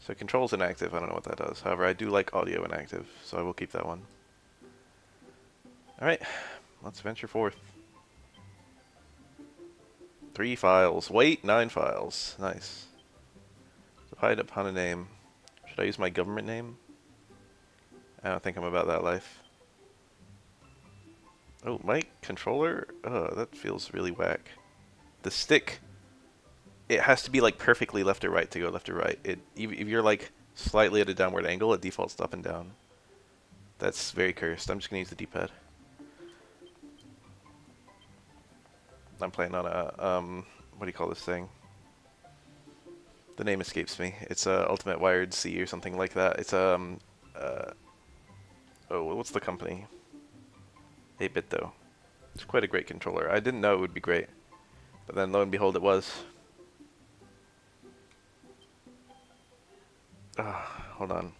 So controls inactive, I don't know what that does. However, I do like audio inactive, so I will keep that one. Alright, let's venture forth. 3 files. Wait, 9 files. Nice. Hide upon a name. Should I use my government name? I don't think I'm about that life. Oh, my controller? That feels really whack. The stick, it has to be like perfectly left or right to go left or right. If you're like slightly at a downward angle, it defaults up and down. That's very cursed. I'm just gonna use the D-pad. I'm playing on a, what do you call this thing? The name escapes me. It's a Ultimate Wired C or something like that. It's oh, what's the company? 8-bit though. It's quite a great controller. I didn't know it would be great, but then lo and behold, it was. Hold on.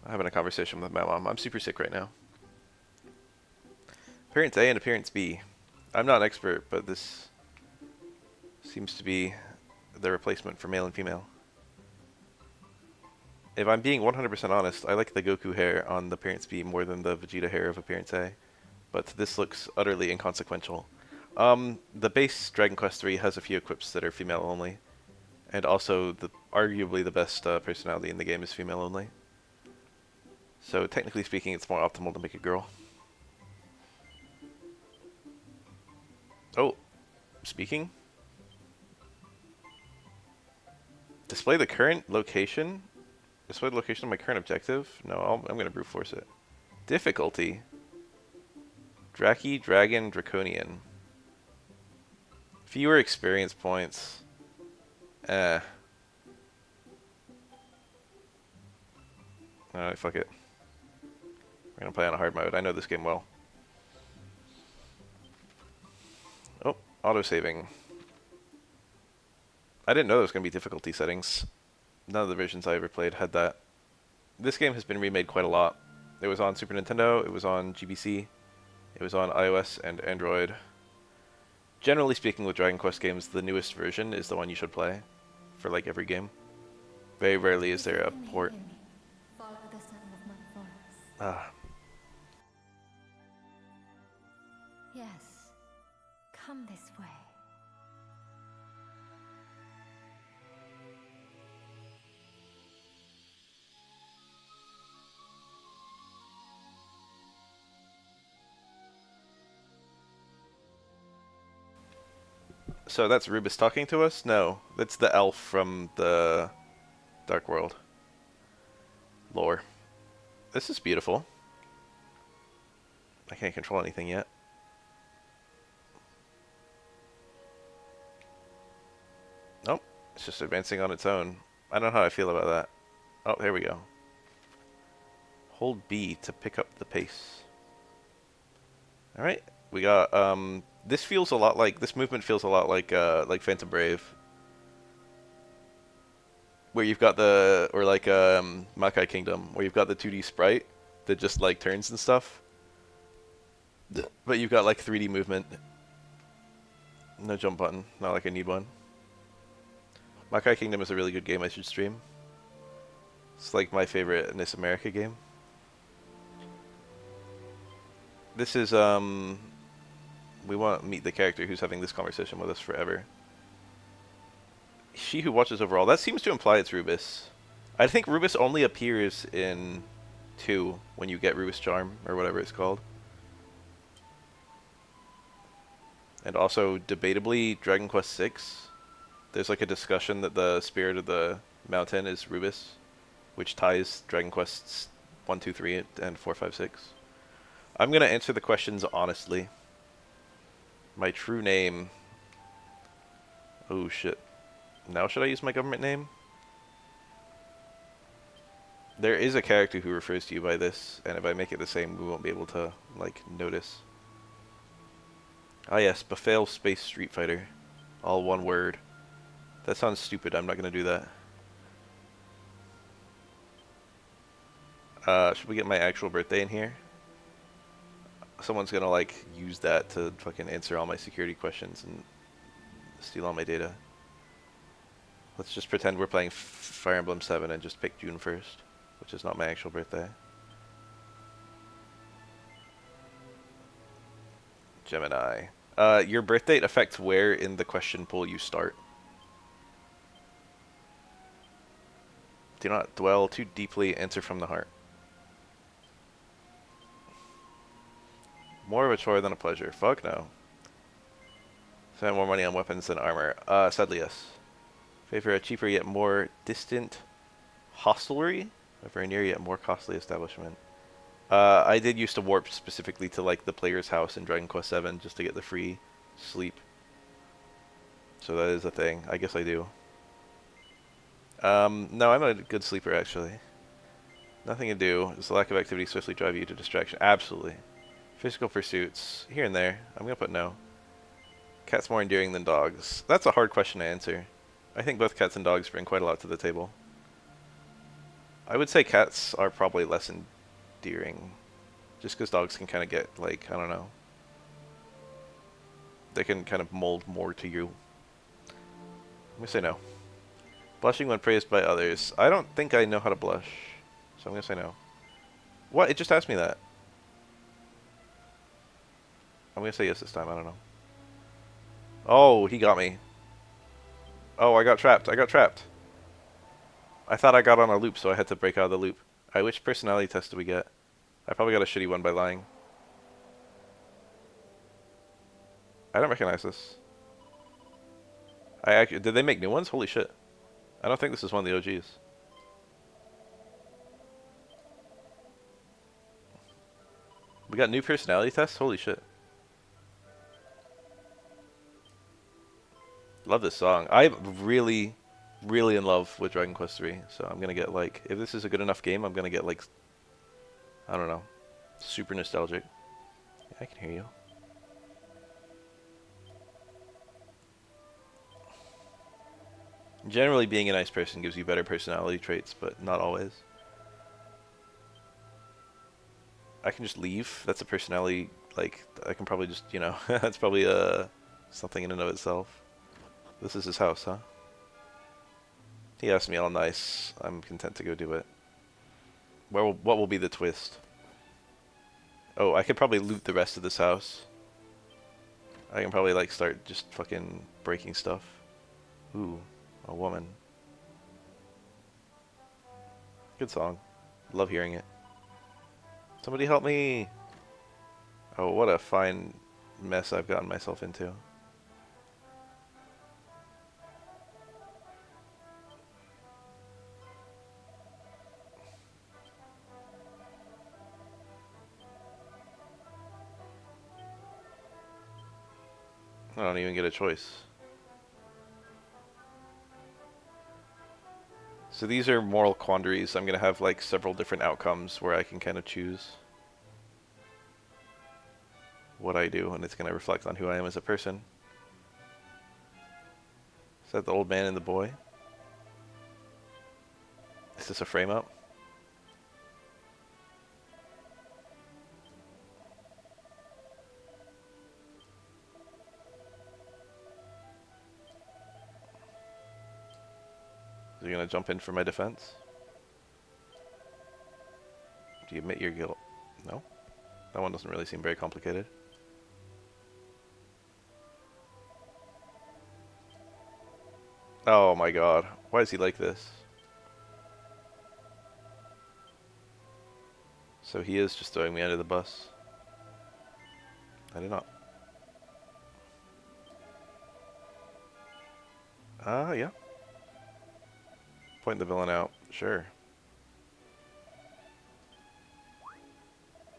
I'm having a conversation with my mom. I'm super sick right now. Appearance A and Appearance B. I'm not an expert, but this seems to be the replacement for male and female. If I'm being 100% honest, I like the Goku hair on the Appearance B more than the Vegeta hair of Appearance A. But this looks utterly inconsequential. The base Dragon Quest III has a few equips that are female only. And also, arguably the best personality in the game is female only. So technically speaking, it's more optimal to make a girl. Oh, speaking? Display the current location? Display the location of my current objective? No, I'm going to brute force it. Difficulty? Draki, Dragon, Draconian. Fewer experience points. Alright, fuck it. We're going to play on a hard mode. I know this game well. Oh, auto-saving. I didn't know there was going to be difficulty settings. None of the versions I ever played had that. This game has been remade quite a lot. It was on Super Nintendo, it was on GBC, it was on iOS and Android. Generally speaking with Dragon Quest games, the newest version is the one you should play for like every game. Very rarely is there a port. Ah. Yes, come this way. So that's Rubus talking to us? No, that's the elf from the Dark World lore. This is beautiful. I can't control anything yet. Nope, it's just advancing on its own. I don't know how I feel about that. Oh, here we go. Hold B to pick up the pace. Alright, we got, this feels a lot like, this movement feels a lot like Phantom Brave. Where you've got the, or like, Makai Kingdom, where you've got the 2D sprite that just, like, turns and stuff. But you've got, like, 3D movement. No jump button, not like I need one. Makai Kingdom is a really good game I should stream. It's like my favorite NIS America game. This is, we want to meet the character who's having this conversation with us forever. She who watches over all. That seems to imply it's Rubus. I think Rubus only appears in 2 when you get Rubus Charm, or whatever it's called. And also, debatably, Dragon Quest VI. There's like a discussion that the spirit of the mountain is Rubus, which ties Dragon Quests 1, 2, 3, and 4, 5, 6. I'm gonna answer the questions honestly. My true name. Oh shit. Now should I use my government name? There is a character who refers to you by this, and if I make it the same, we won't be able to, like, notice. Ah yes, Befale Space Street Fighter. All one word. That sounds stupid, I'm not gonna do that. Should we get my actual birthday in here? Someone's gonna, like, use that to fucking answer all my security questions and steal all my data. Let's just pretend we're playing Fire Emblem 7 and just pick June 1st, which is not my actual birthday. Gemini. Your birth date affects where in the question pool you start. Do not dwell too deeply, answer from the heart. More of a chore than a pleasure. Fuck no. Spend more money on weapons than armor. Sadly yes. Favor a cheaper yet more distant hostelry? A very near yet more costly establishment. I did used to warp specifically to like the player's house in Dragon Quest VII just to get the free sleep. So that is a thing. I guess I do. No, I'm a good sleeper actually. Nothing to do. Does the lack of activity swiftly drive you to distraction? Absolutely. Physical pursuits. Here and there. I'm gonna put no. Cats more endearing than dogs. That's a hard question to answer. I think both cats and dogs bring quite a lot to the table. I would say cats are probably less endearing. Just because dogs can kind of get, like, I don't know. They can kind of mold more to you. I'm gonna say no. Blushing when praised by others. I don't think I know how to blush. So I'm gonna say no. What? It just asked me that. I'm gonna say yes this time. I don't know. Oh, he got me. Oh, I got trapped. I got trapped. I thought I got on a loop, so I had to break out of the loop. Alright, which personality test do we get? I probably got a shitty one by lying. I don't recognize this. Did they make new ones? Holy shit. I don't think this is one of the OGs. We got new personality tests? Holy shit. Love this song. I'm really, really in love with Dragon Quest 3. So I'm gonna get like, if this is a good enough game, I'm gonna get like, I don't know, super nostalgic. Yeah, I can hear you. Generally, being a nice person gives you better personality traits, but not always. I can just leave. That's a personality, like, I can probably just, you know, that's probably something in and of itself. This is his house, huh? He asked me all nice. I'm content to go do it. What will be the twist? Oh, I could probably loot the rest of this house. I can probably, like, start just fucking breaking stuff. Ooh, a woman. Good song. Love hearing it. Somebody help me! Oh, what a fine mess I've gotten myself into. I don't even get a choice. So these are moral quandaries. I'm gonna have like several different outcomes where I can kind of choose what I do, and it's gonna reflect on who I am as a person. Is that the old man and the boy? Is this a frame up? Are you gonna jump in for my defense? Do you admit your guilt? No? That one doesn't really seem very complicated. Oh my god. Why is he like this? So he is just throwing me under the bus. I did not. Yeah. Point the villain out. Sure.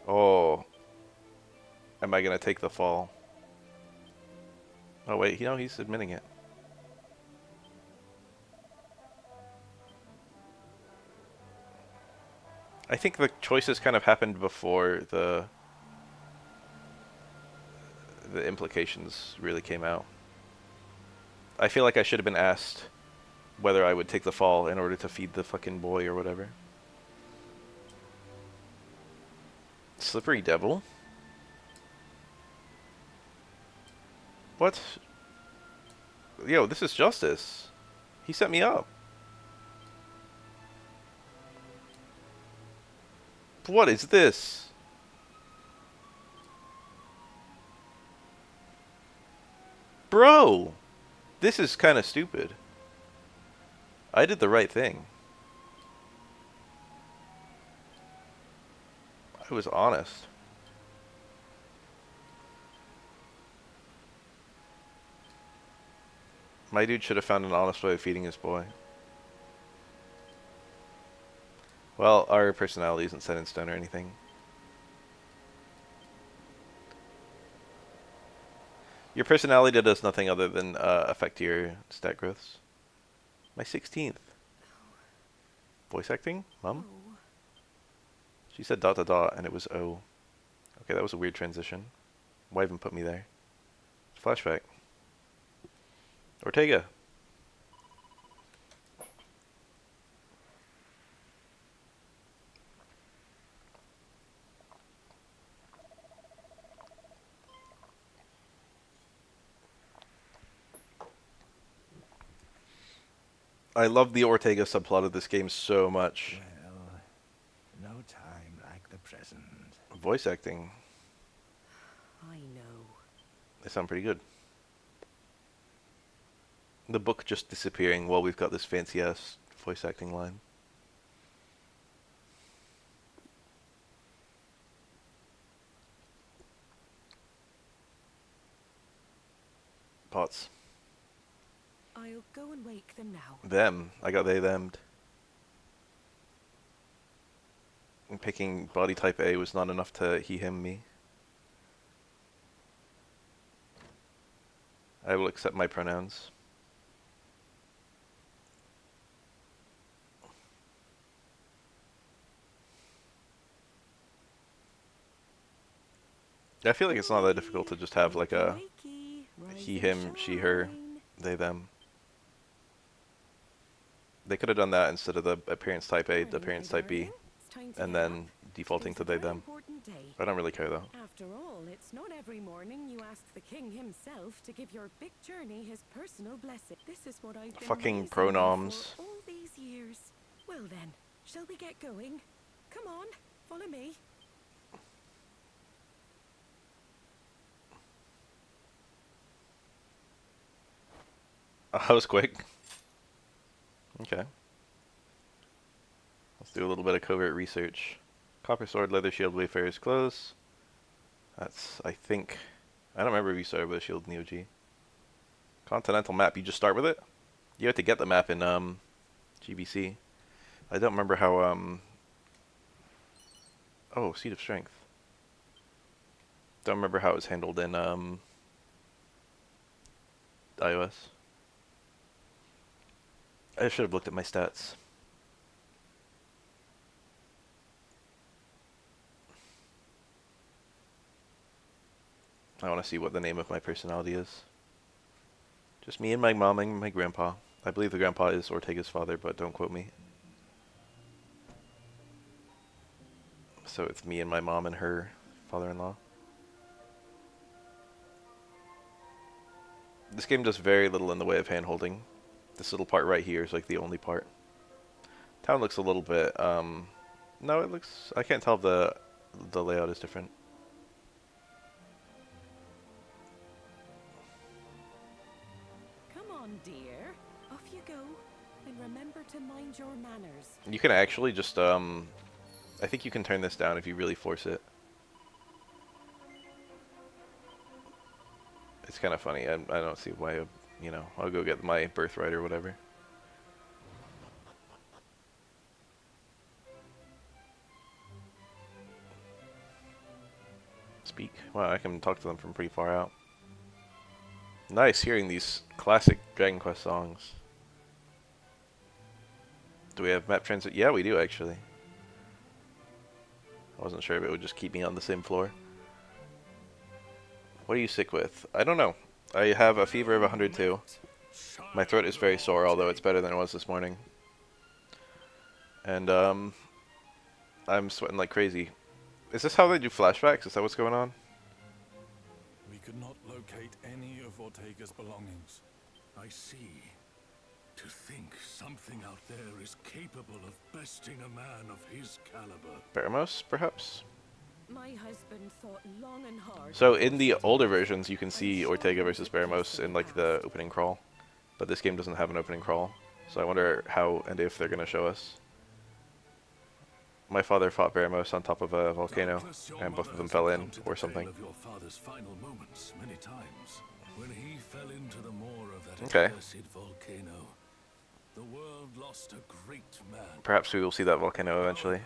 Oh. Am I gonna take the fall? Oh wait, you know, he's admitting it. I think the choices kind of happened before the implications really came out. I feel like I should have been asked whether I would take the fall in order to feed the fucking boy or whatever. Slippery devil? What? Yo, this is justice. He set me up. What is this? Bro! This is kind of stupid. I did the right thing. I was honest. My dude should have found an honest way of feeding his boy. Well, our personality isn't set in stone or anything. Your personality does nothing other than affect your stat growths. My 16th. Voice acting? Mom? She said dot dot dot and it was O. Okay, that was a weird transition. Why even put me there? Flashback. Ortega. I love the Ortega subplot of this game so much. Well, no time like the present. Voice acting. I know. They sound pretty good. The book just disappearing while we've got this fancy ass voice acting line. Pots. I'll go and wake them now. Them. I got they them'd. And picking body type A was not enough to he him me. I will accept my pronouns. I feel like it's not that difficult to just have like a he, him, she, her, they, them. They could have done that instead of the appearance type A, the appearance type B, and then defaulting to they, them. I don't really care though. After all, it's not every morning you ask the king himself to give your big journey his personal blessing. This is what I've been Fucking raising pronoms. for all these years. Well then, shall we get going? Come on, follow me. That was quick. Okay. Let's do a little bit of covert research. Copper sword, leather shield, wayfarer's clothes. That's, I think... I don't remember if you started with a shield in the OG. Continental map, you just start with it? You have to get the map in GBC. I don't remember how... Oh, Seed of Strength. Don't remember how it was handled in iOS. I should have looked at my stats. I want to see what the name of my personality is. Just me and my mom and my grandpa. I believe the grandpa is Ortega's father, but don't quote me. So it's me and my mom and her father-in-law. This game does very little in the way of hand-holding. This little part right here is like the only part. Town looks a little bit, no, it looks, I can't tell if the layout is different. Come on, dear. Off you go. And remember to mind your manners. You can actually just, I think you can turn this down if you really force it. It's kind of funny. I don't see why, you know, I'll go get my birthright or whatever. Speak. Wow, I can talk to them from pretty far out. Nice hearing these classic Dragon Quest songs. Do we have map transit? Yeah, we do actually. I wasn't sure if it would just keep me on the same floor. What are you sick with? I don't know. I have a fever of 102. My throat is very sore, although it's better than it was this morning. And, I'm sweating like crazy. Is this how they do flashbacks? Is that what's going on? We could not locate any of Ortega's belongings. I see. To think something out there is capable of besting a man of his caliber. Baramos, perhaps? My husband thought long and hard. So in the older versions, you can see Ortega versus Baramos in like the opening crawl, but this game doesn't have an opening crawl. So I wonder how and if they're going to show us. My father fought Baramos on top of a volcano, and both of them fell in, or something. Of your father's final moments many times. When he fell into the maw of that Okay. accursed volcano, the world lost a great man. Perhaps we will see that volcano eventually.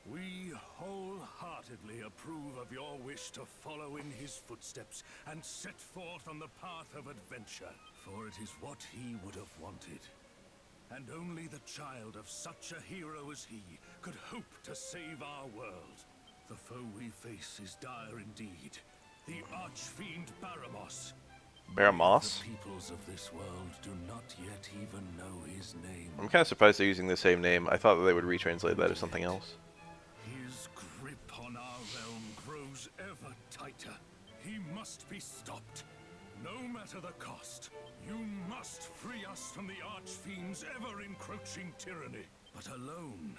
We wholeheartedly approve of your wish to follow in his footsteps and set forth on the path of adventure, for it is what he would have wanted. And only the child of such a hero as he could hope to save our world. The foe we face is dire indeed. The archfiend Baramos. Baramos? The peoples of this world do not yet even know his name. I'm kind of surprised they're using the same name. I thought that they would retranslate that as something else. His grip on our realm grows ever tighter. He must be stopped, no matter the cost. You must free us from the Archfiend's ever-encroaching tyranny. But alone,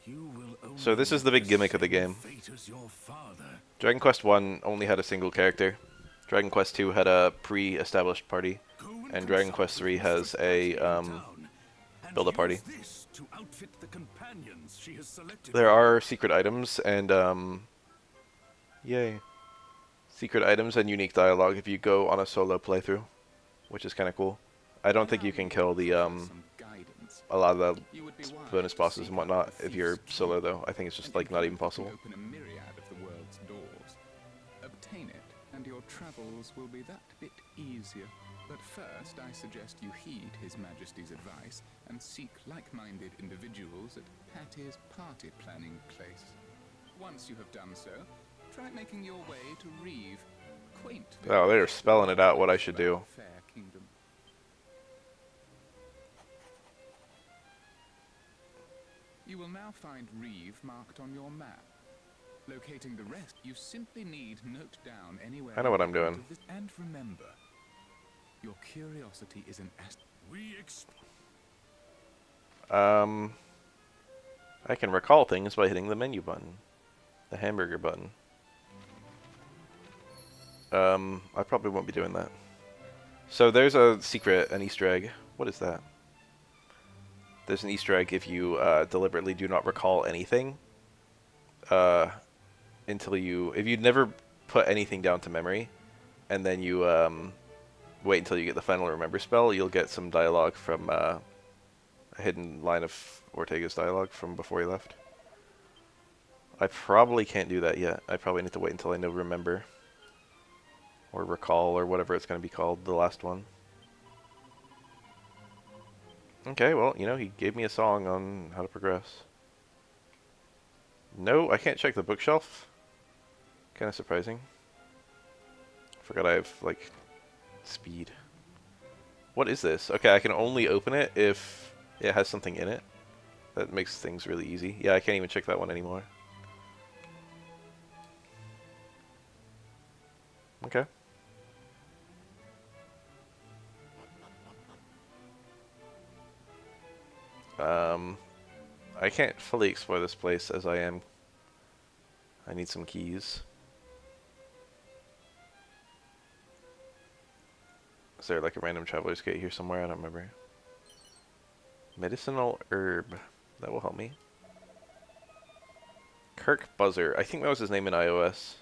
you will only So this is the big gimmick of the game. fate as your father. Dragon Quest 1 only had a single character. Dragon Quest 2 had a pre-established party. Go And Dragon consult Quest with 3 has Mistress a, Batsy in town, and build a party. use this to outfit the companions she has selected. There are secret items and, yay. Secret items and unique dialogue if you go on a solo playthrough, which is kind of cool. I don't think you can kill the, a lot of the bonus bosses and whatnot if you're solo, though. I think it's just, like, not even possible. Open a myriad of the world's doors. Obtain it, and your travels will be that bit easier. But first, I suggest you heed His Majesty's advice and seek like-minded individuals at Patty's party planning place. Once you have done so, try making your way to Reeve. Quaint. Oh, they're spelling it out what I should do. Fair kingdom. You will now find Reeve marked on your map. Locating the rest, you simply need note down anywhere. I know what I'm doing. And remember, your curiosity is an asset. I can recall things by hitting the menu button. The hamburger button. I probably won't be doing that. So there's a secret, an Easter egg. What is that? There's an Easter egg if you deliberately do not recall anything. If you never put anything down to memory, and then you wait until you get the final remember spell, you'll get some dialogue from a hidden line of Ortega's dialogue from before he left. I probably can't do that yet. I probably need to wait until I know remember. Or recall, or whatever it's going to be called, the last one. Okay, well, you know, he gave me a song on how to progress. No, I can't check the bookshelf. Kind of surprising. Forgot I have, like, speed. What is this? Okay, I can only open it if it has something in it. That makes things really easy. Yeah, I can't even check that one anymore. Okay. I can't fully explore this place as I am. I need some keys. Is there like a random traveler's gate here somewhere? I don't remember. Medicinal herb. That will help me. Kirk Buzzer. I think that was his name in iOS.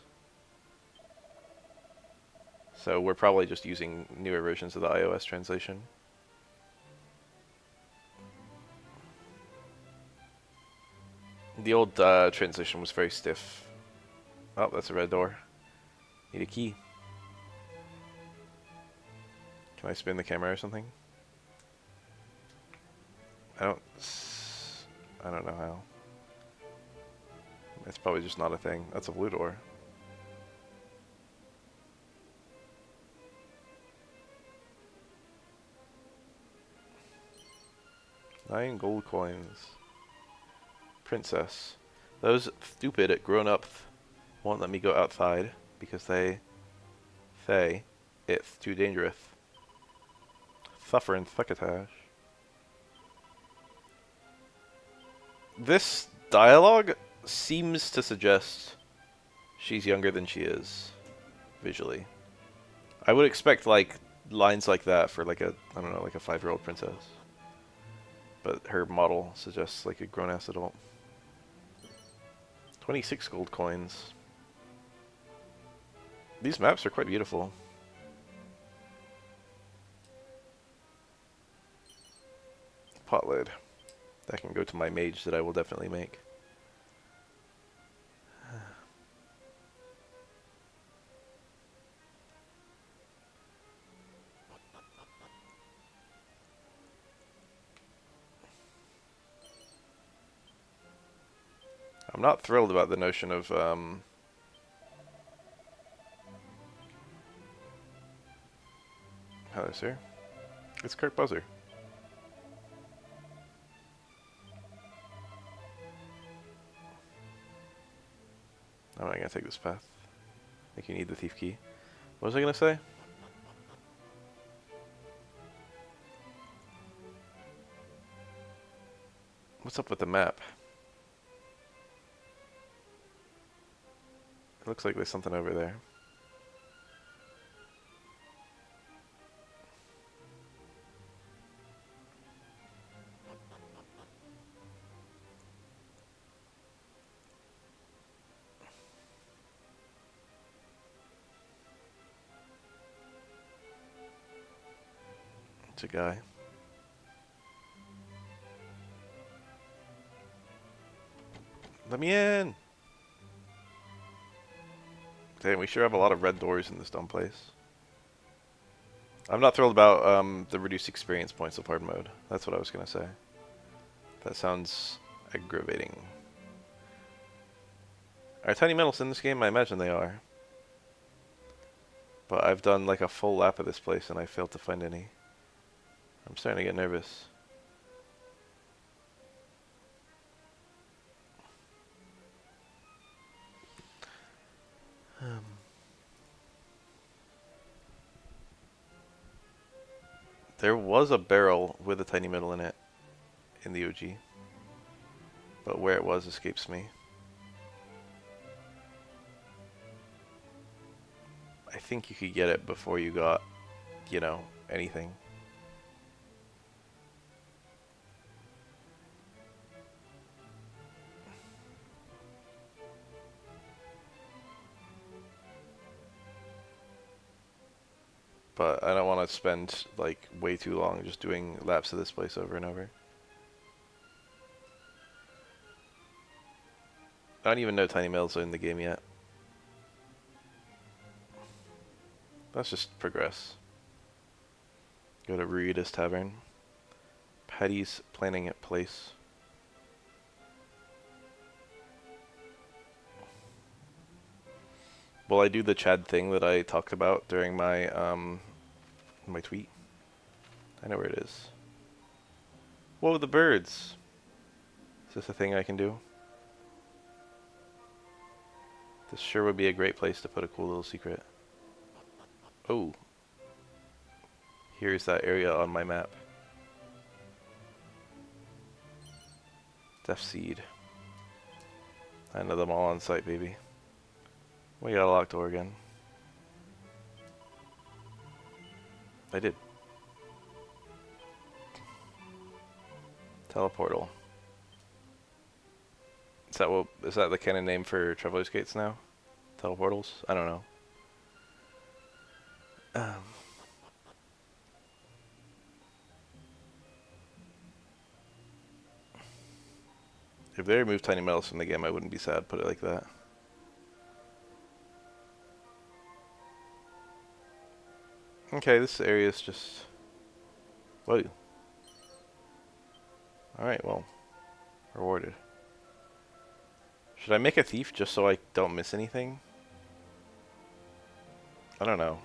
So we're probably just using newer versions of the iOS translation. The old translation was very stiff. Oh, that's a red door. Need a key. Can I spin the camera or something? I don't know how. It's probably just not a thing. That's a blue door. 9 gold coins. Princess. Those stupid grown-up won't let me go outside because they say it's too dangerous. Suffering succotash. This dialogue seems to suggest she's younger than she is, visually. I would expect, like, lines like that for, like, I don't know, like a 5-year-old princess. But her model suggests, like, a grown-ass adult. 26 gold coins. These maps are quite beautiful. Pot lid. That can go to my mage that I will definitely make. I'm not thrilled about the notion of, hello, sir. It's Kirk Buzzer. I'm not gonna take this path. I think you need the thief key. What was I gonna say? What's up with the map? It looks like there's something over there. It's a guy. Let me in! Damn, we sure have a lot of red doors in this dumb place. I'm not thrilled about the reduced experience points of hard mode. That's what I was gonna say. That sounds aggravating. Are tiny metals in this game? I imagine they are. But I've done like a full lap of this place and I failed to find any. I'm starting to get nervous. There was a barrel with a tiny metal in it in the OG. But where it was escapes me. I think you could get it before you got, you know, anything. But I don't want to spend, like, way too long just doing laps of this place over and over. I don't even know tiny metals are in the game yet. Let's just progress. Go to Ruida's Tavern. Patty's planning at place. Will I do the Chad thing that I talked about during my my tweet? I know where it is. Whoa, the birds! Is this a thing I can do? This sure would be a great place to put a cool little secret. Oh. Here's that area on my map. Death Seed. I know them all on site, baby. We got a locked door again. I did. Teleportal. Is that the canon name for Traveler's Gates now? Teleportals? I don't know. If they removed tiny metals from the game, I wouldn't be sad, put it like that. Okay, this area is just... Whoa. Alright, well. Rewarded. Should I make a thief just so I don't miss anything? I don't know.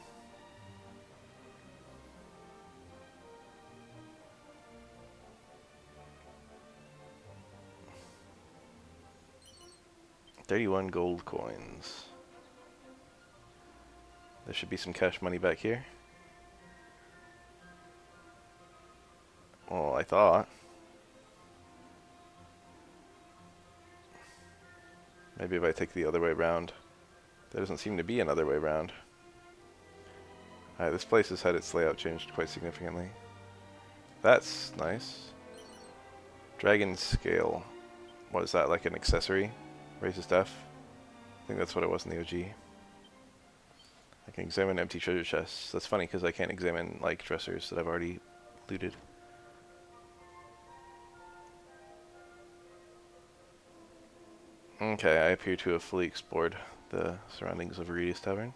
$31 gold coins. There should be some cash money back here. Well, I thought. Maybe if I take the other way around. There doesn't seem to be another way around. Alright, this place has had its layout changed quite significantly. That's nice. Dragon scale. What is that, like an accessory? Raises death? I think that's what it was in the OG. I can examine empty treasure chests. That's funny because I can't examine like dressers that I've already looted. Okay, I appear to have fully explored the surroundings of Viridius Tavern.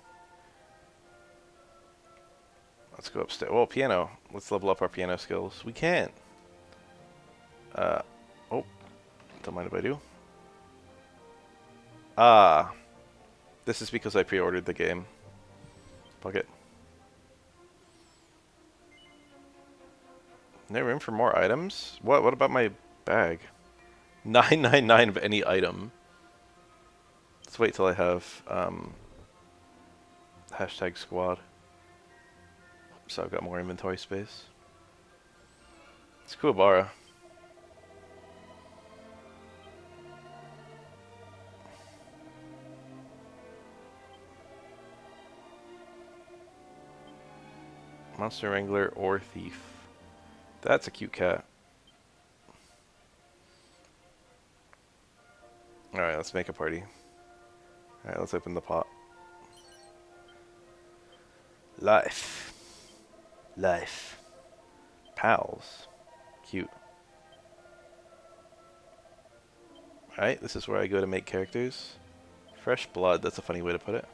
Let's go upstairs. Well, piano. Let's level up our piano skills. We can. Oh, don't mind if I do. Ah, this is because I pre-ordered the game. Fuck it. No room for more items? What about my bag? 999 of any item. Let's wait till I have hashtag squad. So I've got more inventory space. It's Kuwabara. Monster Wrangler or Thief. That's a cute cat. Alright, let's make a party. Alright, let's open the pot. Life. Life. Pals. Cute. Alright, this is where I go to make characters. Fresh blood, that's a funny way to put it.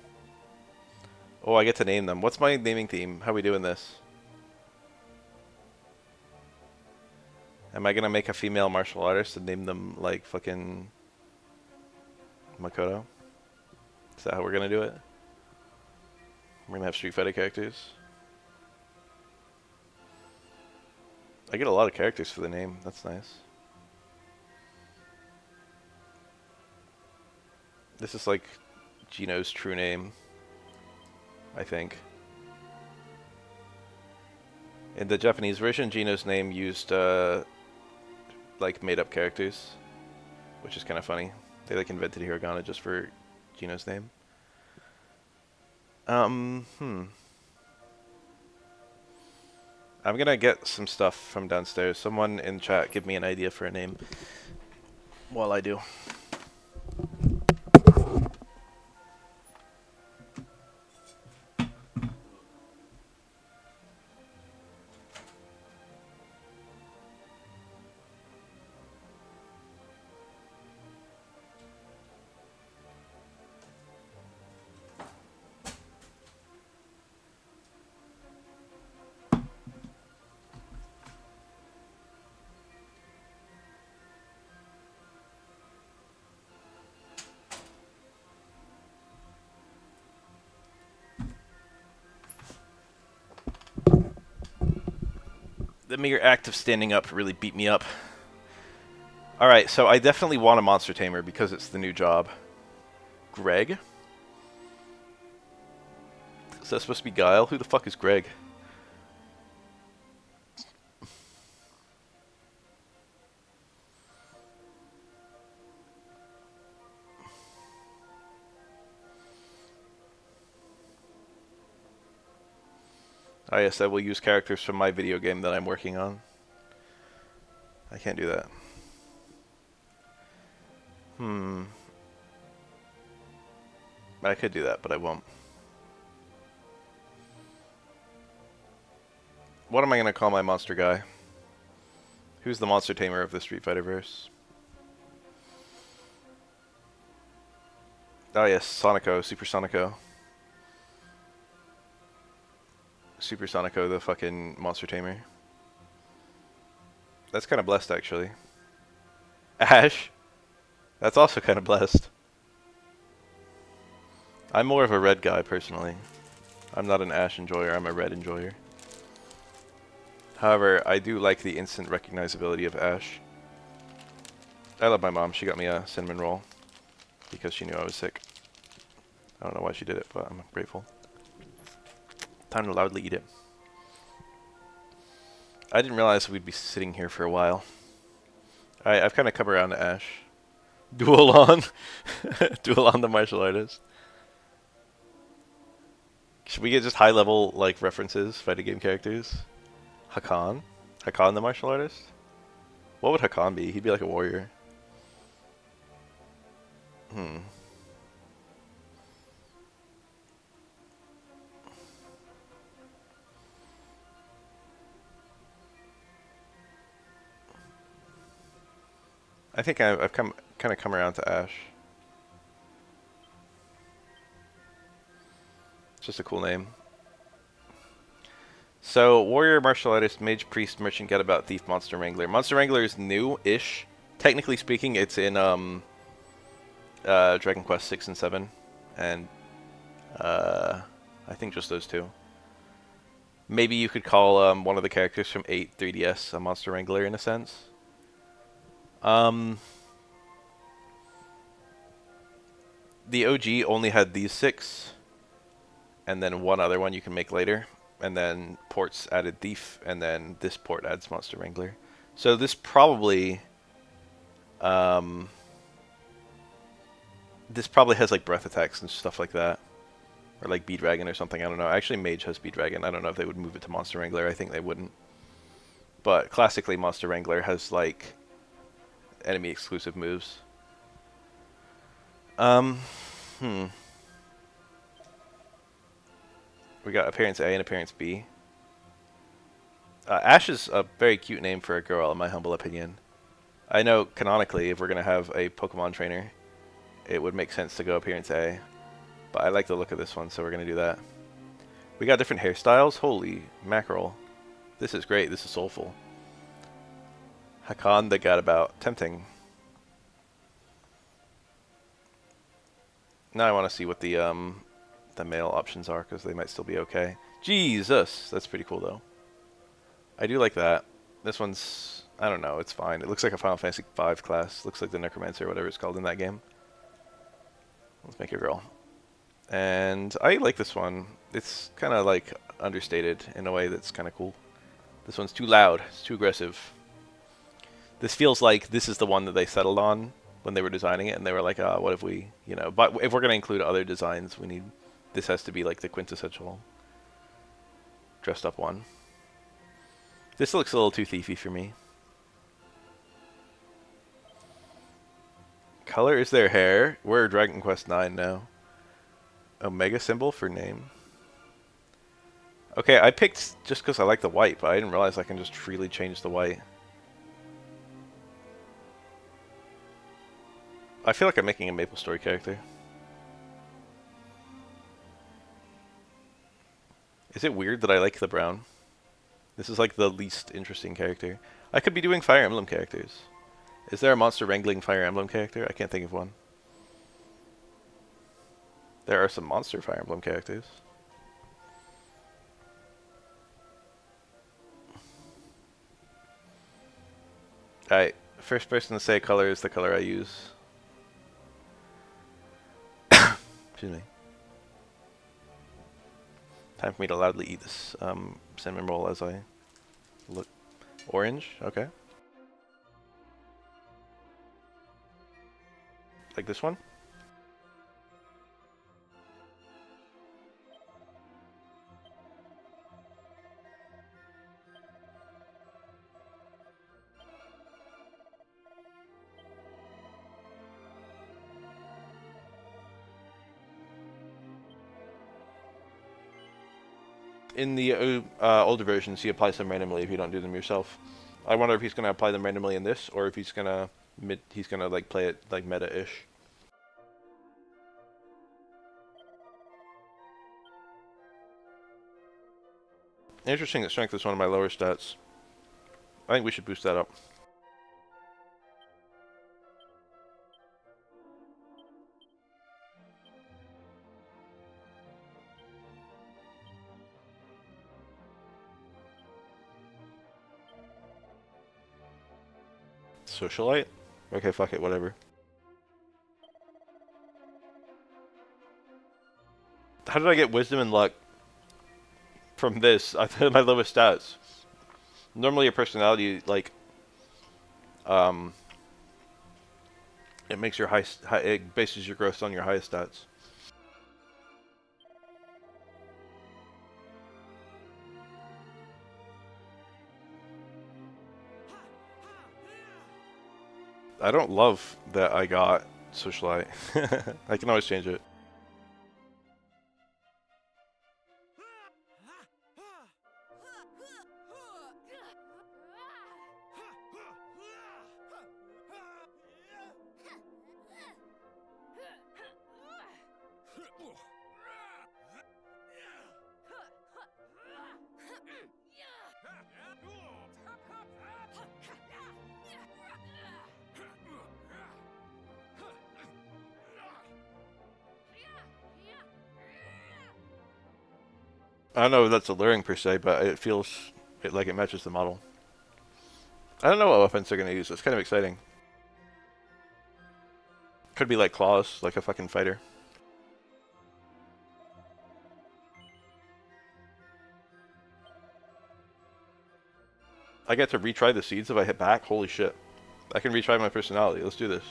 Oh, I get to name them. What's my naming theme? How are we doing this? Am I gonna make a female martial artist and name them like fucking Makoto? Is that how we're gonna do it? We're gonna have Street Fighter characters. I get a lot of characters for the name. That's nice. This is like Gino's true name, I think. In the Japanese version, Gino's name used like made-up characters, which is kind of funny. They like invented hiragana just for Gino's name. I'm gonna get some stuff from downstairs. Someone in chat give me an idea for a name while I do. The mere act of standing up really beat me up. Alright, so I definitely want a monster tamer because it's the new job. Greg? Is that supposed to be Guile? Who the fuck is Greg? Oh yes, I will use characters from my video game that I'm working on. I can't do that. I could do that, but I won't. What am I going to call my monster guy? Who's the monster tamer of the Street Fighter verse? Oh yes, Sonico, Super Sonico. Super Sonico, the fucking monster tamer. That's kind of blessed, actually. Ash? That's also kind of blessed. I'm more of a red guy, personally. I'm not an Ash enjoyer, I'm a red enjoyer. However, I do like the instant recognizability of Ash. I love my mom. She got me a cinnamon roll because she knew I was sick. I don't know why she did it, but I'm grateful. Time to loudly eat it. I didn't realize we'd be sitting here for a while. I've kind of come around to Ash. Duel on. Duel on the martial artist. Should we get just high level like references, fighting game characters? Hakan? Hakan the martial artist? What would Hakan be? He'd be like a warrior. I think I've kind of come around to Ash. It's just a cool name. So, warrior, martial artist, mage, priest, merchant, getabout, thief, monster wrangler. Monster wrangler is new-ish. Technically speaking, it's in Dragon Quest 6 and 7, and I think just those two. Maybe you could call one of the characters from 8 3DS a monster wrangler in a sense. The OG only had these 6, and then one other one you can make later, and then ports added thief, and then this port adds monster wrangler. So this probably has like breath attacks and stuff like that, or like Bead Dragon or something. I don't know. Actually, Mage has Bead Dragon. I don't know if they would move it to Monster Wrangler. I think they wouldn't. But classically, Monster Wrangler has like enemy exclusive moves. We got Appearance A and Appearance B. Ash is a very cute name for a girl, in my humble opinion. I know canonically, if we're gonna have a Pokemon trainer, it would make sense to go Appearance A. But I like the look of this one, so we're gonna do that. We got different hairstyles. Holy mackerel! This is great. This is soulful. Hakan the Gadabout. Tempting. Now I want to see what the male options are, because they might still be okay. Jesus! That's pretty cool, though. I do like that. This one's... I don't know. It's fine. It looks like a Final Fantasy V class. Looks like the Necromancer, or whatever it's called in that game. Let's make a girl. And I like this one. It's kind of like understated in a way that's kind of cool. This one's too loud. It's too aggressive. This feels like this is the one that they settled on when they were designing it, and they were like, what if we, you know, but if we're going to include other designs, we need, this has to be like the quintessential dressed up one. This looks a little too thiefy for me. Color is their hair. We're Dragon Quest 9 now. Omega symbol for name. Okay, I picked just because I like the white, but I didn't realize I can just freely change the white. I feel like I'm making a MapleStory character. Is it weird that I like the brown? This is like the least interesting character. I could be doing Fire Emblem characters. Is there a monster wrangling Fire Emblem character? I can't think of one. There are some monster Fire Emblem characters. Alright, first person to say color is the color I use. Excuse me. Time for me to loudly eat this cinnamon roll as I look. Orange, okay. Like this one? In the older versions, he applies them randomly if you don't do them yourself. I wonder if he's gonna apply them randomly in this, or if he's gonna like play it like meta-ish. Interesting that strength is one of my lower stats. I think we should boost that up. Socialite? Okay, fuck it, whatever. How did I get wisdom and luck from this? I had my lowest stats. Normally a personality, like, it makes your it bases your growth on your highest stats. I don't love that I got Socialite. I can always change it. I don't know if that's alluring per se, but it feels like it matches the model. I don't know what weapons they're gonna use. It's kind of exciting. Could be like claws, like a fucking fighter. I get to retry the seeds if I hit back? Holy shit. I can retry my personality. Let's do this.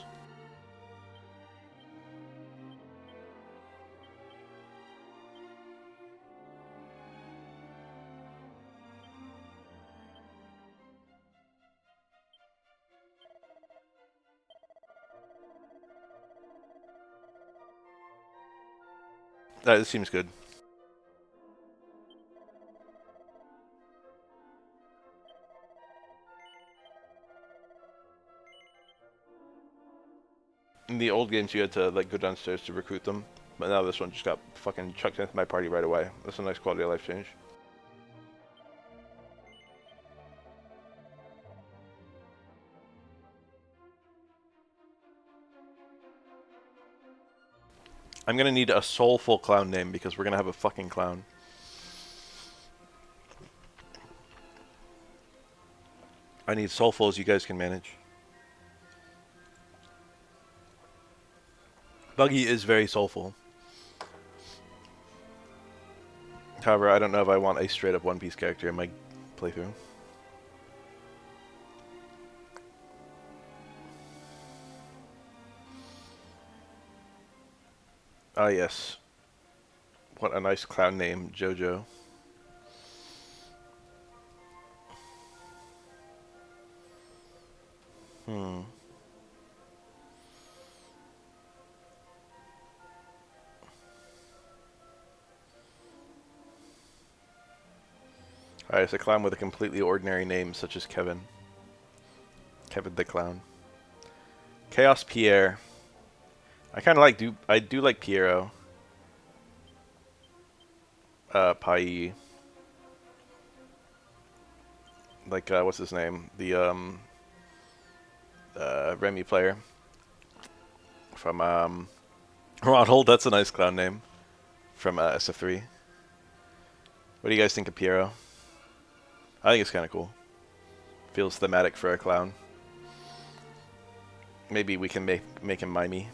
This seems good. In the old games, you had to like go downstairs to recruit them, but now this one just got fucking chucked into my party right away. That's a nice quality of life change. I'm gonna need a soulful clown name because we're gonna have a fucking clown. I need soulful as you guys can manage. Buggy is very soulful. However, I don't know if I want a straight up One Piece character in my playthrough. Ah, yes. What a nice clown name, Jojo. Alright, it's a clown with a completely ordinary name, such as Kevin. Kevin the Clown. Chaos Pierre. I kind of like, I do like Piero. Pai. Like, what's his name? The, Remy player. From, Ronald, that's a nice clown name. From, SF3. What do you guys think of Piero? I think it's kind of cool. Feels thematic for a clown. Maybe we can make him mimey.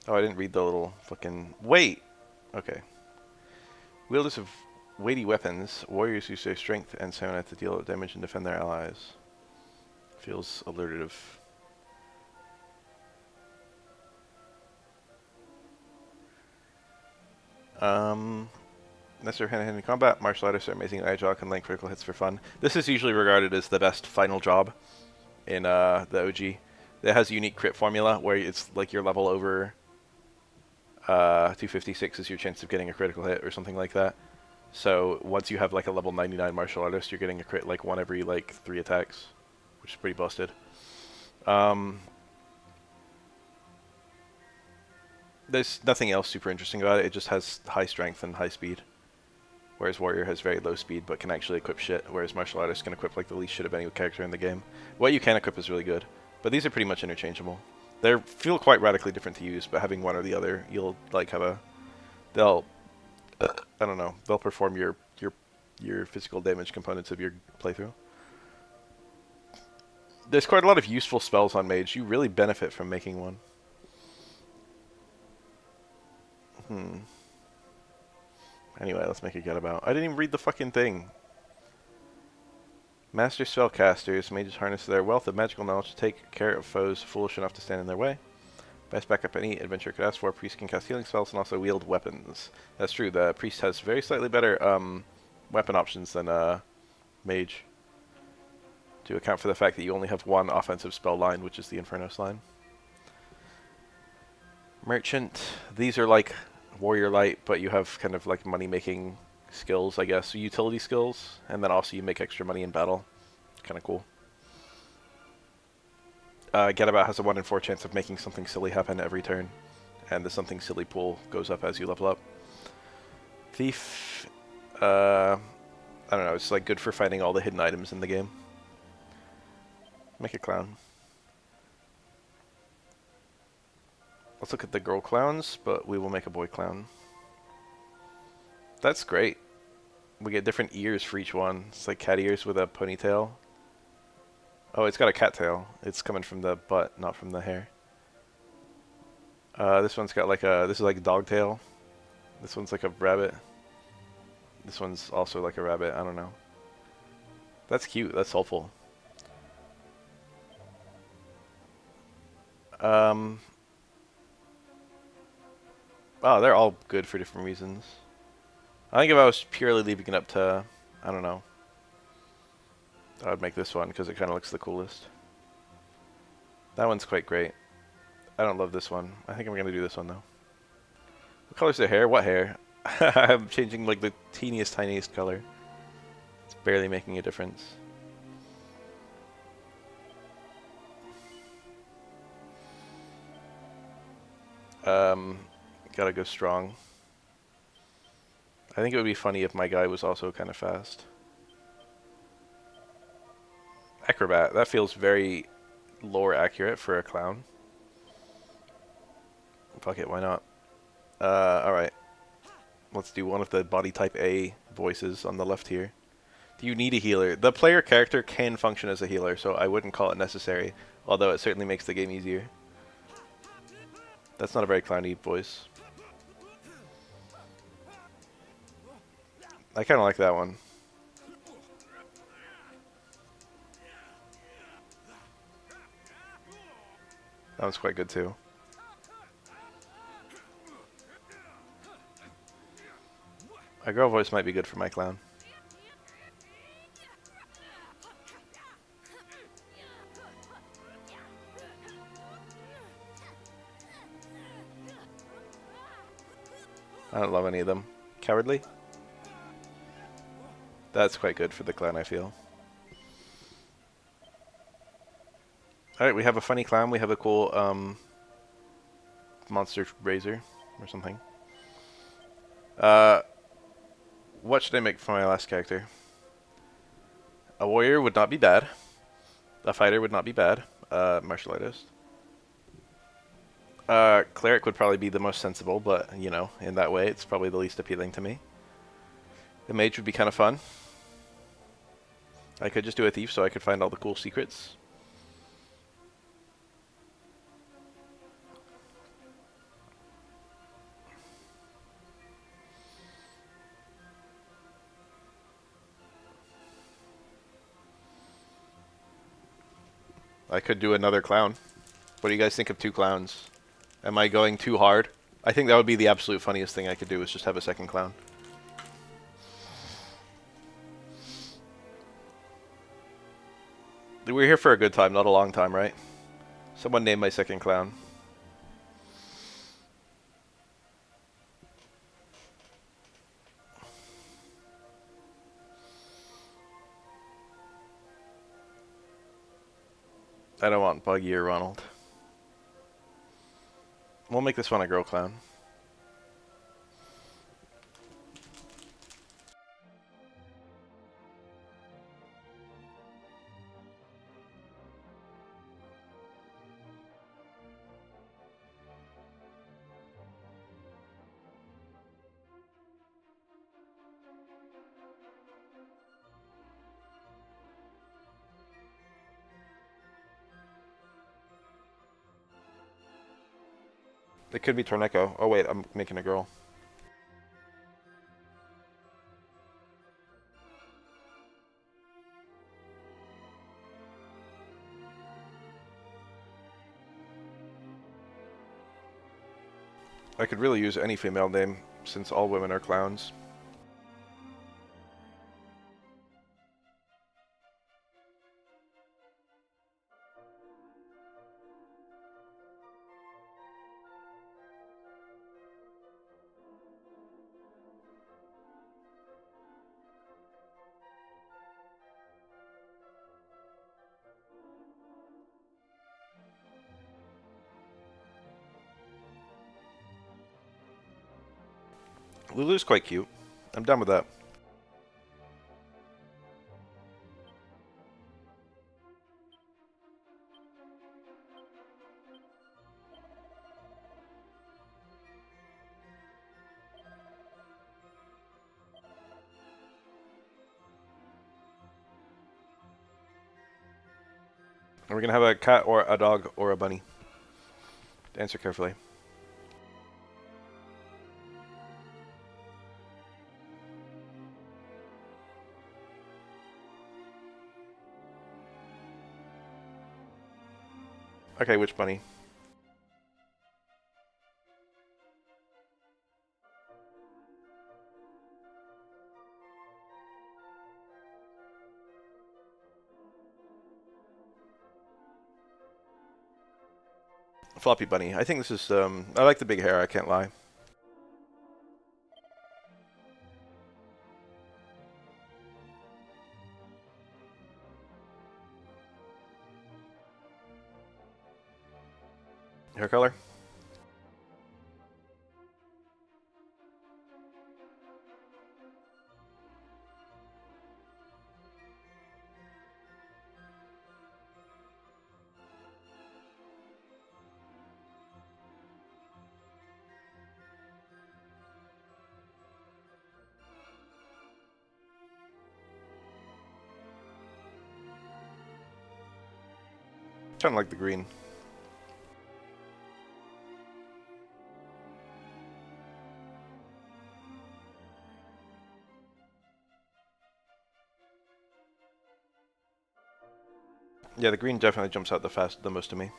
Oh, I didn't read the little fucking... Wait! Okay. Wielders of weighty weapons, warriors use their strength and stamina to deal damage and defend their allies. Feels alliterative. Necessary hand-to-hand combat, martial artists are amazing agile, can land critical hits for fun. This is usually regarded as the best final job in the OG. It has a unique crit formula where it's like your level over 256 is your chance of getting a critical hit or something like that. So once you have like a level 99 martial artist, you're getting a crit like one every like 3 attacks, which is pretty busted. There's nothing else super interesting about it. It just has high strength and high speed. Whereas Warrior has very low speed but can actually equip shit, whereas Martial Artist can equip like the least shit of any character in the game. What you can equip is really good, but these are pretty much interchangeable. They feel quite radically different to use, but having one or the other, you'll like have a. They'll. I don't know. They'll perform your physical damage components of your playthrough. There's quite a lot of useful spells on Mage. You really benefit from making one. Anyway, let's make a get about. I didn't even read the fucking thing. Master spellcasters, mages harness their wealth of magical knowledge to take care of foes foolish enough to stand in their way. Best backup any adventurer could ask for. Priest can cast healing spells and also wield weapons. That's true. The priest has very slightly better weapon options than mage. To account for the fact that you only have one offensive spell line, which is the Infernos line. Merchant. These are like Warrior Light, but you have kind of like money-making skills, I guess. So utility skills, and then also you make extra money in battle. Kind of cool. Get About has a 1 in 4 chance of making something silly happen every turn, and the something silly pool goes up as you level up. Thief, I don't know, it's like good for finding all the hidden items in the game. Make a clown. Let's look at the girl clowns, but we will make a boy clown. That's great. We get different ears for each one. It's like cat ears with a ponytail. Oh, it's got a cat tail. It's coming from the butt, not from the hair. This one's got like a... This is like a dog tail. This one's like a rabbit. This one's also like a rabbit. I don't know. That's cute. That's helpful. Oh, they're all good for different reasons. I think if I was purely leaving it up to... I don't know. I would make this one because it kind of looks the coolest. That one's quite great. I don't love this one. I think I'm going to do this one though. What color's their hair? What hair? I'm changing like the teeniest, tiniest color. It's barely making a difference. Gotta go strong. I think it would be funny if my guy was also kind of fast. Acrobat. That feels very lore accurate for a clown. Fuck it, why not? Alright. Let's do one of the body type A voices on the left here. Do you need a healer? The player character can function as a healer, so I wouldn't call it necessary. Although it certainly makes the game easier. That's not a very clowny voice. I kind of like that one. That one's quite good too. A girl voice might be good for my clown. I don't love any of them. Cowardly? That's quite good for the clown, I feel. Alright, we have a funny clown. We have a cool monster razor or something. What should I make for my last character? A warrior would not be bad. A fighter would not be bad. Martial artist. Cleric would probably be the most sensible, but, you know, in that way, it's probably the least appealing to me. The mage would be kind of fun. I could just do a thief so I could find all the cool secrets. I could do another clown. What do you guys think of 2 clowns? Am I going too hard? I think that would be the absolute funniest thing I could do, is just have a second clown. We're here for a good time, not a long time, right? Someone name my second clown. I don't want Buggy or Ronald. We'll make this one a girl clown. It could be Torneco. Oh wait, I'm making a girl. I could really use any female name, since all women are clowns. Lulu's quite cute. I'm done with that. Are we gonna have a cat or a dog or a bunny? Answer carefully. Okay, which bunny? Floppy bunny. I think this is, I like the big hair, I can't lie. Hair color? Kinda like the green. Yeah, the green definitely jumps out the most to me.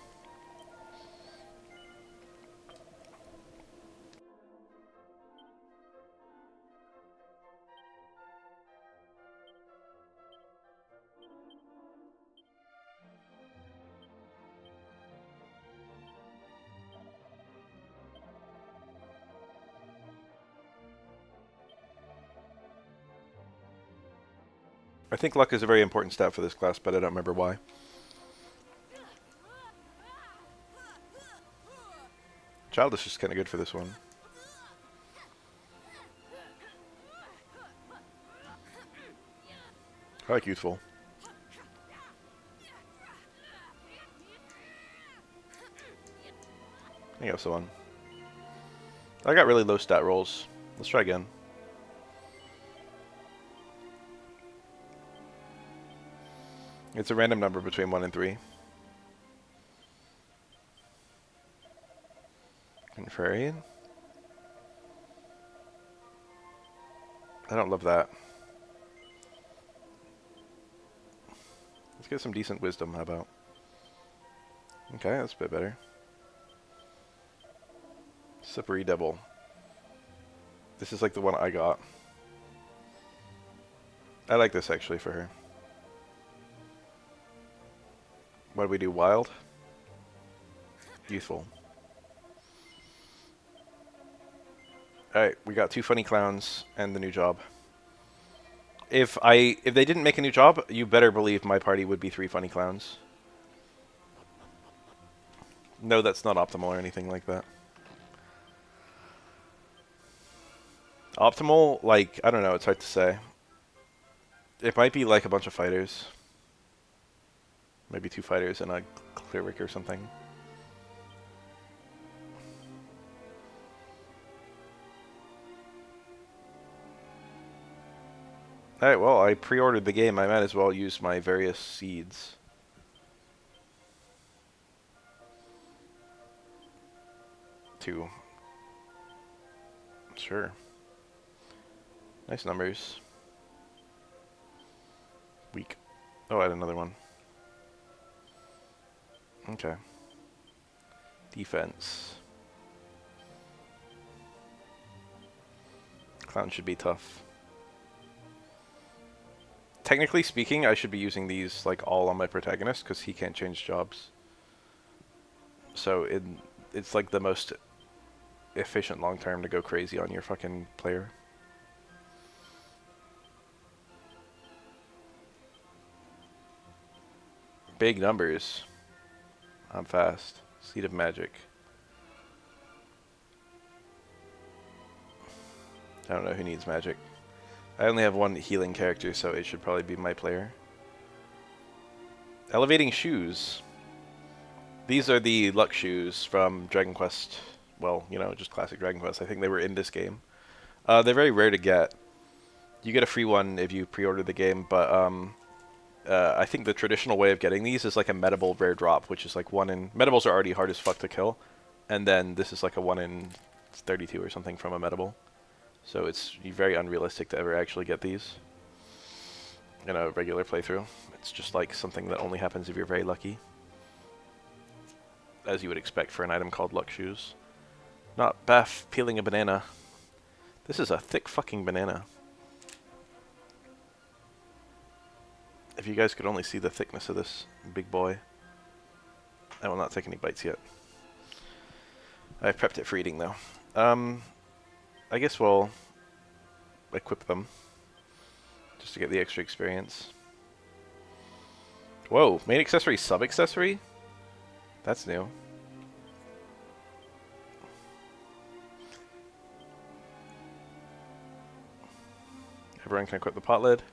I think luck is a very important stat for this class, but I don't remember why. Childish is kind of good for this one. I like youthful. I think that's the one. I got really low stat rolls. Let's try again. It's a random number between 1 and 3. Contrarian? I don't love that. Let's get some decent wisdom, how about? Okay, that's a bit better. Slippery Devil. This is like the one I got. I like this actually for her. What do we do? Wild? Youthful. Alright, we got 2 funny clowns and the new job. If they didn't make a new job, you better believe my party would be 3 funny clowns. No, that's not optimal or anything like that. Optimal, like, I don't know, it's hard to say. It might be like a bunch of fighters. Maybe 2 fighters and a cleric or something. Alright, well, I pre-ordered the game. I might as well use my various seeds. 2. Sure. Nice numbers. Weak. Oh, I had another one. Okay. Defense. Clown should be tough. Technically speaking, I should be using these like all on my protagonist because he can't change jobs. So it's like the most efficient long term to go crazy on your fucking player. Big numbers. I'm fast. Seed of Magic. I don't know who needs magic. I only have one healing character, so it should probably be my player. Elevating Shoes. These are the luck shoes from Dragon Quest. Well, you know, just classic Dragon Quest. I think they were in this game. They're very rare to get. You get a free one if you pre-order the game, but I think the traditional way of getting these is like a medable rare drop, which is like 1 in... Medables are already hard as fuck to kill, and then this is like a 1 in 32 or something from a medable. So it's very unrealistic to ever actually get these in a regular playthrough. It's just like something that only happens if you're very lucky. As you would expect for an item called Luck Shoes. Not Bath peeling a banana. This is a thick fucking banana. If you guys could only see the thickness of this big boy. I will not take any bites yet. I've prepped it for eating though. I guess we'll equip them. Just to get the extra experience. Whoa, main accessory, sub-accessory? That's new. Everyone can equip the pot lid.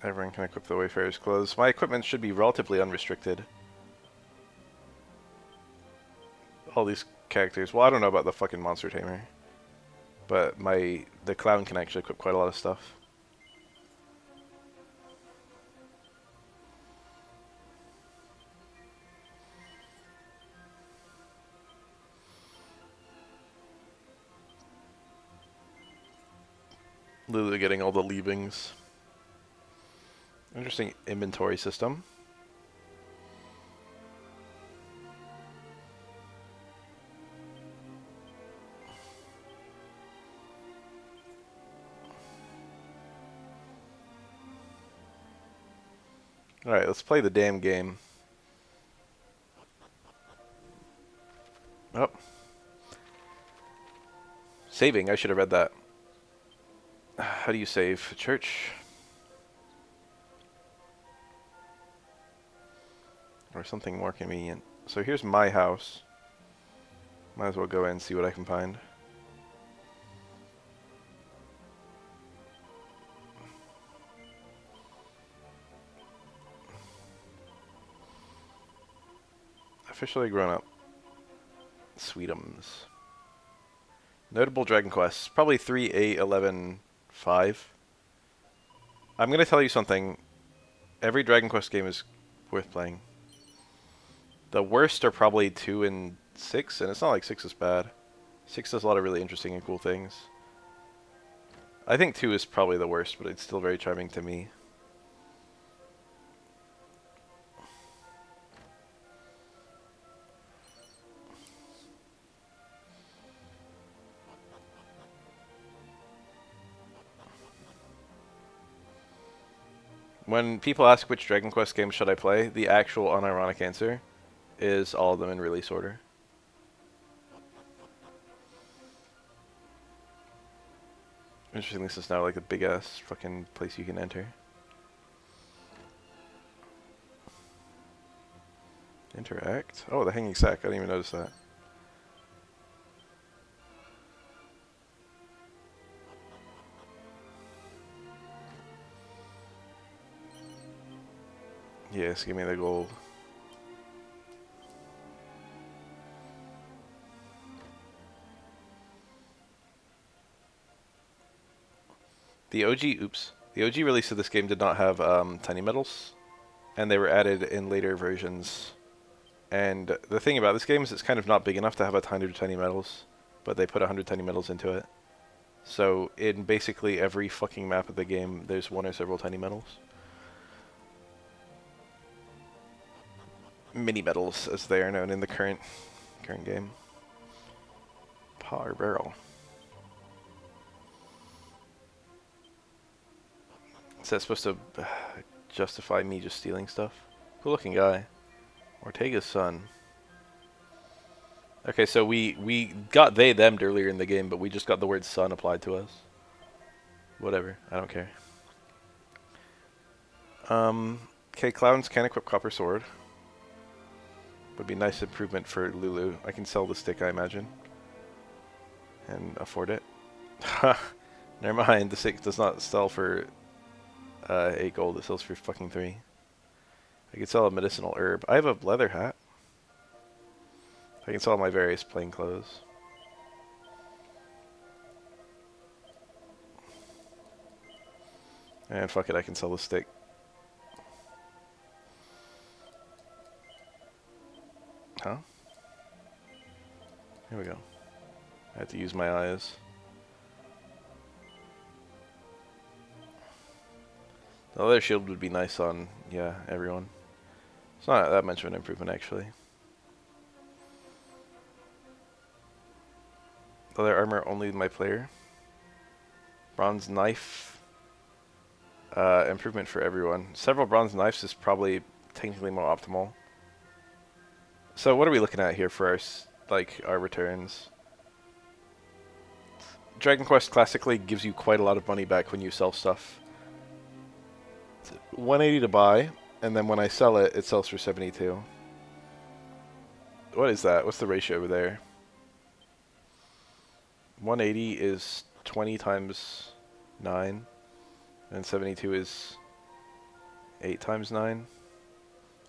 Everyone can equip the Wayfarer's clothes. My equipment should be relatively unrestricted. All these characters. Well, I don't know about the fucking Monster Tamer. But the Clown can actually equip quite a lot of stuff. Literally getting all the leavings. Interesting inventory system. Alright, let's play the damn game. Oh. Saving, I should have read that. How do you save? Church? Or something more convenient. So here's my house. Might as well go in and see what I can find. Officially grown up. Sweetums. Notable Dragon Quests. Probably 3, 8, 11, 5. I'm going to tell you something. Every Dragon Quest game is worth playing. The worst are probably 2 and 6, and it's not like 6 is bad. 6 does a lot of really interesting and cool things. I think 2 is probably the worst, but it's still very charming to me. When people ask which Dragon Quest game should I play, the actual unironic answer is all of them in release order. Interesting, this is now like a big ass fucking place you can enter. Interact? Oh, the hanging sack. I didn't even notice that. Yes, give me the gold. The OG release of this game did not have tiny metals, and they were added in later versions. And the thing about this game is it's kind of not big enough to have a ton of tiny metals, but they put 100 tiny metals into it. So in basically every fucking map of the game, there's one or several tiny metals. Mini metals, as they are known in the current game. Power barrel. Is that supposed to justify me just stealing stuff? Cool looking guy. Ortega's son. Okay, so we got they them'd earlier in the game, but we just got the word son applied to us. Whatever, I don't care. Okay, clowns can equip copper sword. Would be a nice improvement for Lulu. I can sell the stick, I imagine, and afford it. Never mind, the stick does not sell for 8 gold. It sells for fucking 3. I could sell a medicinal herb. I have a leather hat. I can sell my various plain clothes. And fuck it, I can sell the stick. Huh? Here we go. I have to use my eyes. The leather shield would be nice on, yeah, everyone. It's not that much of an improvement, actually. Leather armor only my player. Bronze knife. Improvement for everyone. Several bronze knives is probably technically more optimal. So what are we looking at here for our returns? Dragon Quest classically gives you quite a lot of money back when you sell stuff. It's 180 to buy, and then when I sell it, it sells for 72. What is that? What's the ratio over there? 180 is 20 times 9, and 72 is 8 times 9.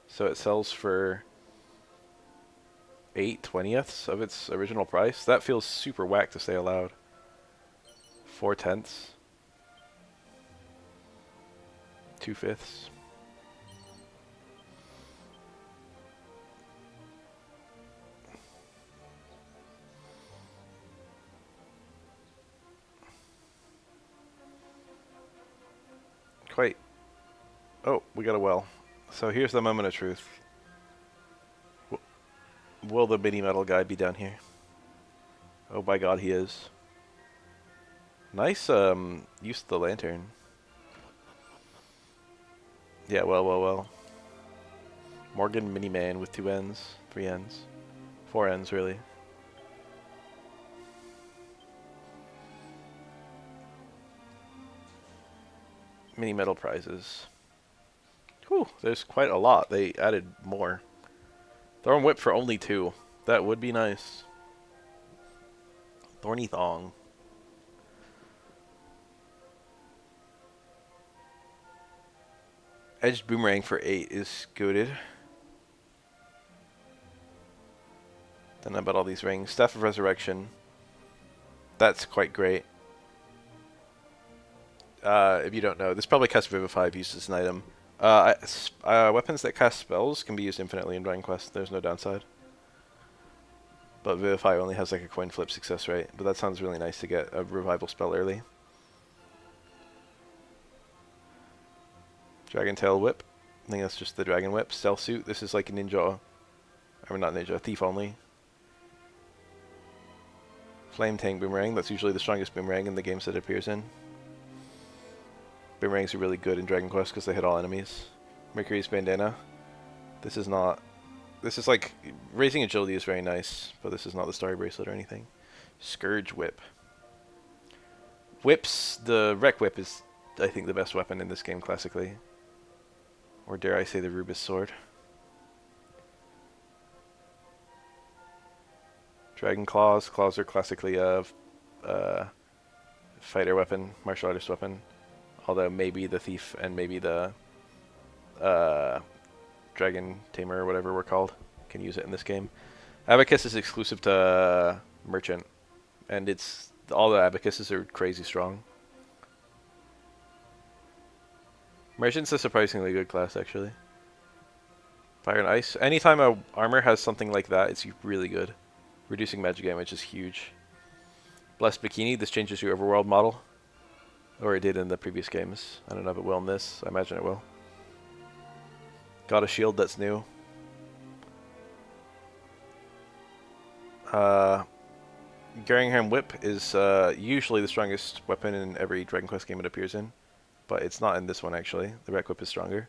So it sells for 8/20ths of its original price. That feels super whack to say aloud. 4/10, 2/5. Quite. Oh, we got a well. So here's the moment of truth. Will the mini metal guy be down here? Oh by god, he is. Nice use of the lantern. Yeah, well. Morgan Miniman with 2 ends, 3 ends, 4 ends really. Mini metal prizes. Whew, there's quite a lot. They added more. Thorn whip for only 2. That would be nice. Thorny thong. Edged boomerang for 8 is goated. Then about all these rings. Staff of Resurrection. That's quite great. If you don't know, this probably casts Vivify if used as an item. Weapons that cast spells can be used infinitely in Dragon Quest. There's no downside. But Vivify only has like a coin flip success rate. But that sounds really nice to get a revival spell early. Dragon Tail Whip. I think that's just the Dragon Whip. Stealth Suit. This is like a ninja. Or not ninja, thief only. Flame Tank Boomerang. That's usually the strongest boomerang in the games that it appears in. Boomerangs are really good in Dragon Quest because they hit all enemies. Mercury's Bandana. This is not... This is like... Raising agility is very nice, but this is not the Starry Bracelet or anything. Scourge Whip. Whips... The Wreck Whip is, I think, the best weapon in this game classically. Or dare I say the Rubis Sword. Dragon Claws. Claws are classically a fighter weapon, martial artist weapon. Although maybe the Thief and maybe the Dragon Tamer or whatever we're called can use it in this game. Abacus is exclusive to Merchant, and it's all the Abacuses are crazy strong. Merchant's a surprisingly good class, actually. Fire and Ice. Anytime a armor has something like that, it's really good. Reducing magic damage is huge. Blessed Bikini, this changes your overworld model. Or it did in the previous games. I don't know if it will in this. I imagine it will. Got a shield that's new. Garingham Whip is usually the strongest weapon in every Dragon Quest game it appears in. But it's not in this one, actually. The Wreck Whip is stronger.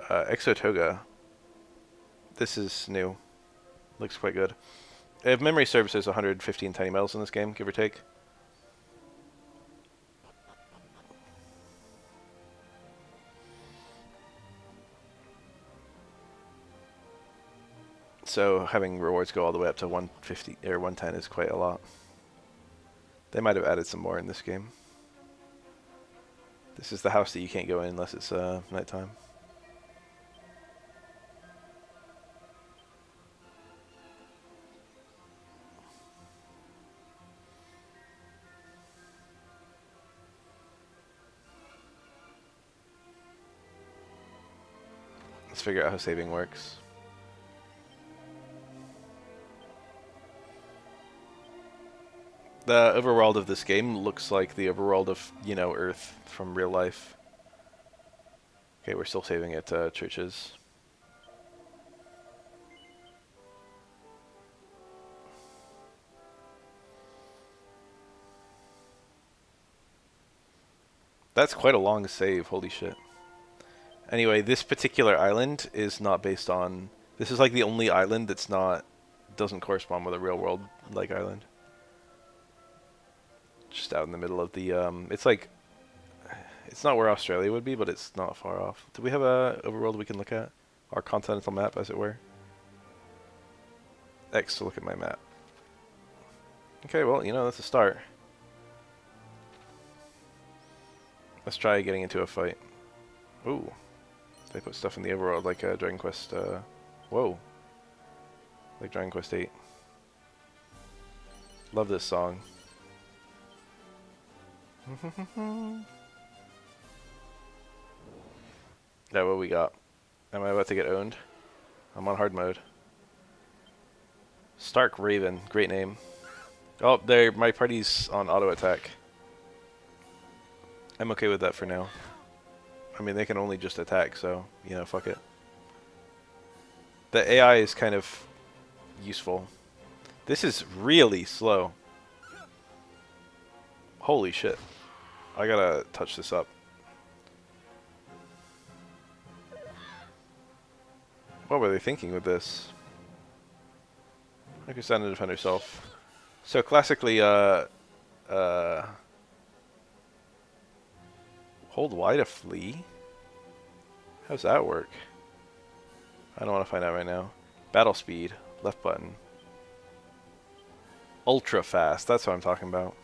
Exotoga. This is new. Looks quite good. If memory serves, there's 115 tiny metals in this game, give or take. So having rewards go all the way up to 150 or 110 is quite a lot. They might have added some more in this game. This is the house that you can't go in unless it's nighttime. Let's figure out how saving works. The overworld of this game looks like the overworld of, you know, Earth from real life. Okay, we're still saving at churches. That's quite a long save, holy shit. Anyway, this particular island is not based on... This is like the only island that's not... doesn't correspond with a real world like island. Just out in the middle of the... it's like... It's not where Australia would be, but it's not far off. Do we have a overworld we can look at? Our continental map, as it were? X to look at my map. Okay, well, you know, that's a start. Let's try getting into a fight. Ooh. They put stuff in the overworld like Dragon Quest, whoa. Like Dragon Quest 8. Love this song. Yeah, what we got? Am I about to get owned? I'm on hard mode. Stark Raven, great name. Oh, there, my party's on auto attack. I'm okay with that for now. I mean, they can only just attack, so, you know, fuck it. The AI is kind of useful. This is really slow. Holy shit. I gotta touch this up. What were they thinking with this? I can stand and defend herself. So classically, hold Y to flee? How's that work? I don't want to find out right now. Battle speed, left button. Ultra fast, that's what I'm talking about.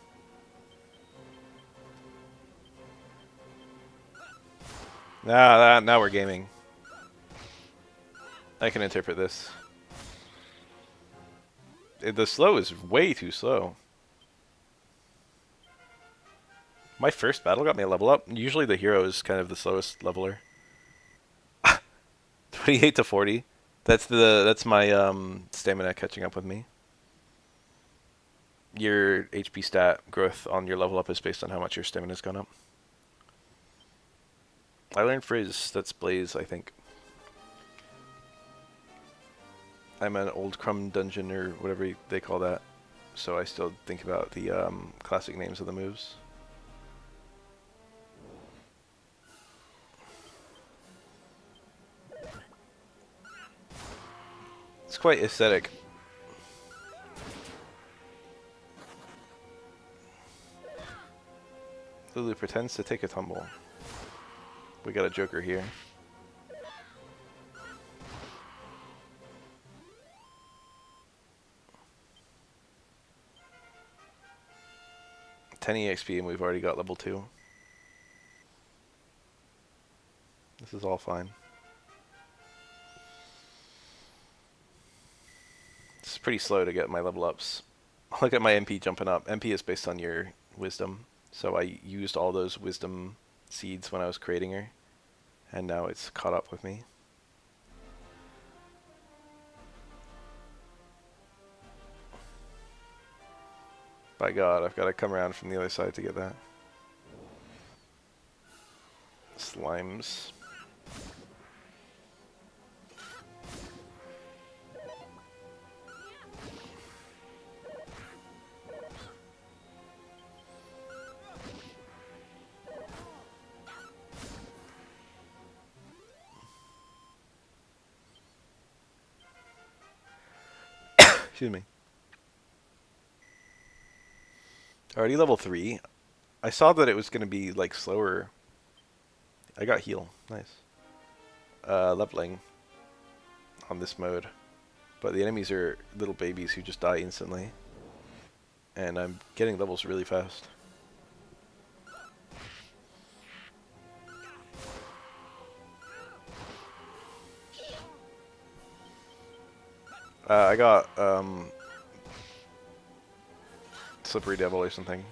Now we're gaming. I can interpret this. The slow is way too slow. My first battle got me a level up. Usually the hero is kind of the slowest leveler. 28 to 40. That's my stamina catching up with me. Your HP stat growth on your level up is based on how much your stamina's gone up. I learned Frizz. That's Blaze, I think. I'm an old Crumb dungeon or whatever they call that, so I still think about the classic names of the moves. It's quite aesthetic. Lulu pretends to take a tumble. We got a Joker here. EXP and we've already got level 2. This is all fine. It's pretty slow to get my level ups. Look at my MP jumping up. MP is based on your wisdom. So I used all those wisdom seeds when I was creating her. And now it's caught up with me. By God, I've got to come around from the other side to get that. Slimes. Excuse me. Already level 3. I saw that it was going to be like slower. I got heal. Nice. Leveling on this mode. But the enemies are little babies who just die instantly. And I'm getting levels really fast. I got Slippery Devil or something.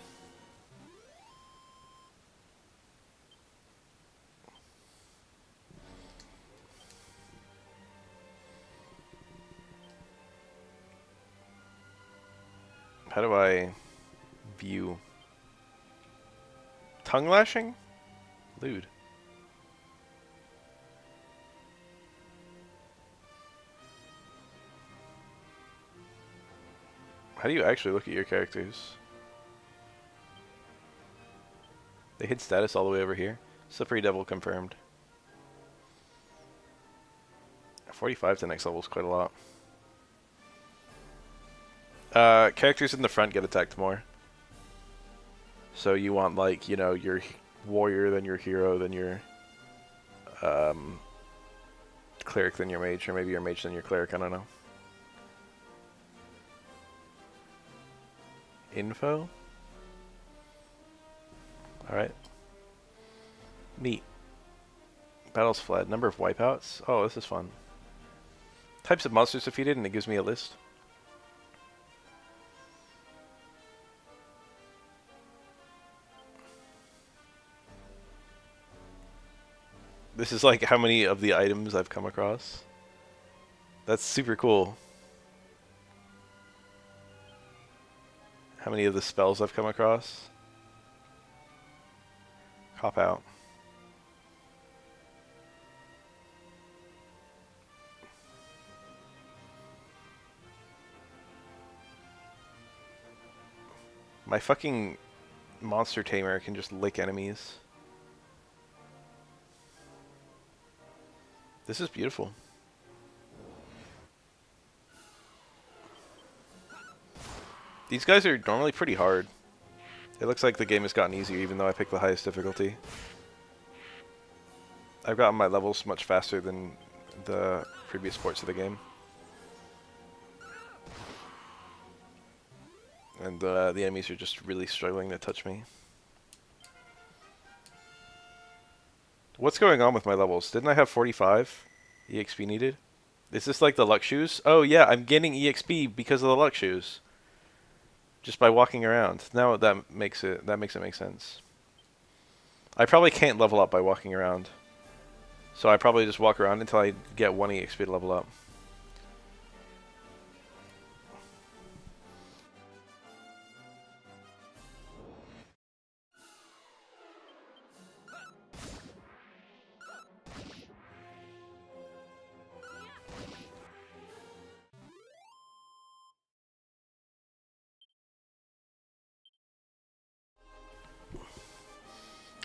How do I view? Tongue lashing? Lewd. How do you actually look at your characters? They hid status all the way over here. Slippery Devil confirmed. 45 to next level is quite a lot. Characters in the front get attacked more. So you want, like, you know, your warrior, then your hero, then your cleric, then your mage, or maybe your mage, then your cleric, I don't know. Info? Alright. Neat. Battles fled. Number of wipeouts? Oh, this is fun. Types of monsters defeated, and it gives me a list. This is like how many of the items I've come across. That's super cool. How many of the spells I've come across. Cop out. My fucking monster tamer can just lick enemies. This is beautiful. These guys are normally pretty hard. It looks like the game has gotten easier even though I picked the highest difficulty. I've gotten my levels much faster than the previous ports of the game. And the enemies are just really struggling to touch me. What's going on with my levels? Didn't I have 45 EXP needed? Is this like the luck shoes? Oh yeah, I'm getting EXP because of the luck shoes. Just by walking around. Now that makes it make sense. I probably can't level up by walking around. So I probably just walk around until I get 1 EXP to level up.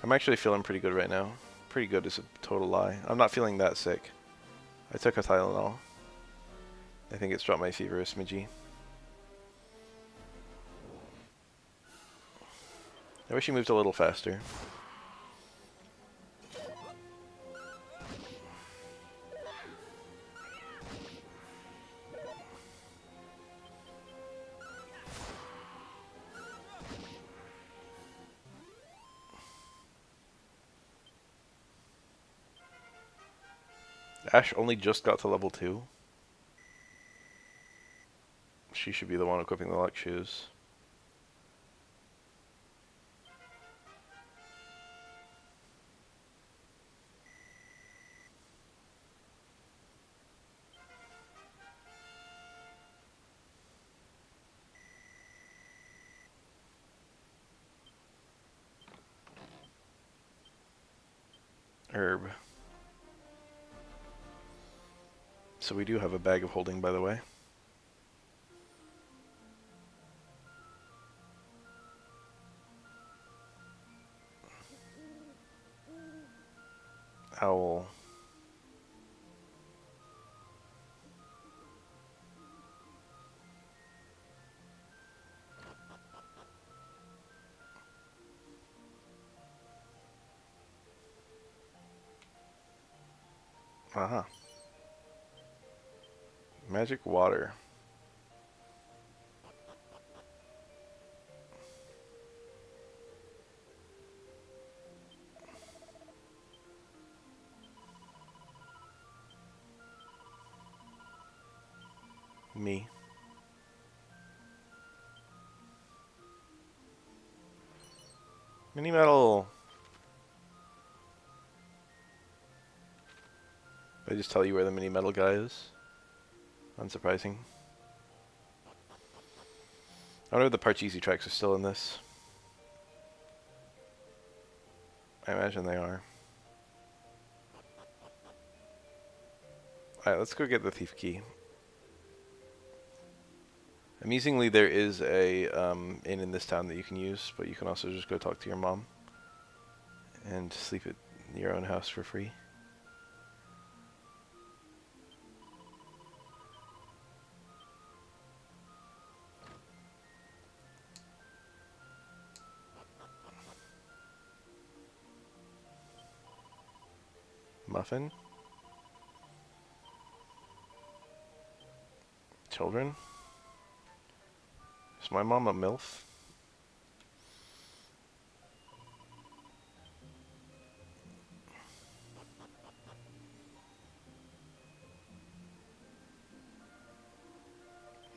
I'm actually feeling pretty good right now. Pretty good is a total lie. I'm not feeling that sick. I took a Tylenol. I think it's dropped my fever a smidgy. I wish he moved a little faster. Ash only just got to level 2. she should be the one equipping the luck shoes. Herb. So we do have a bag of holding, by the way. Owl. Aha. Magic water. Me. Mini metal. Did I just tell you where the mini metal guy is? Unsurprising. I wonder if the Parcheesi tracks are still in this. I imagine they are. Alright, let's go get the thief key. Amusingly, there is a inn in this town that you can use, but you can also just go talk to your mom and sleep at your own house for free. Muffin? Children? Is my mom a MILF?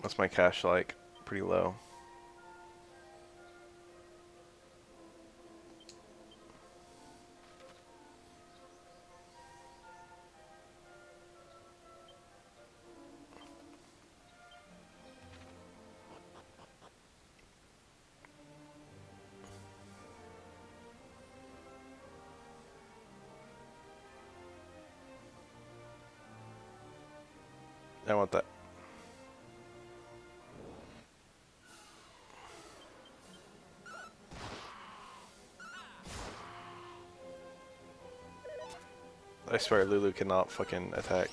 What's my cash like? Pretty low. I want that. I swear Lulu cannot fucking attack.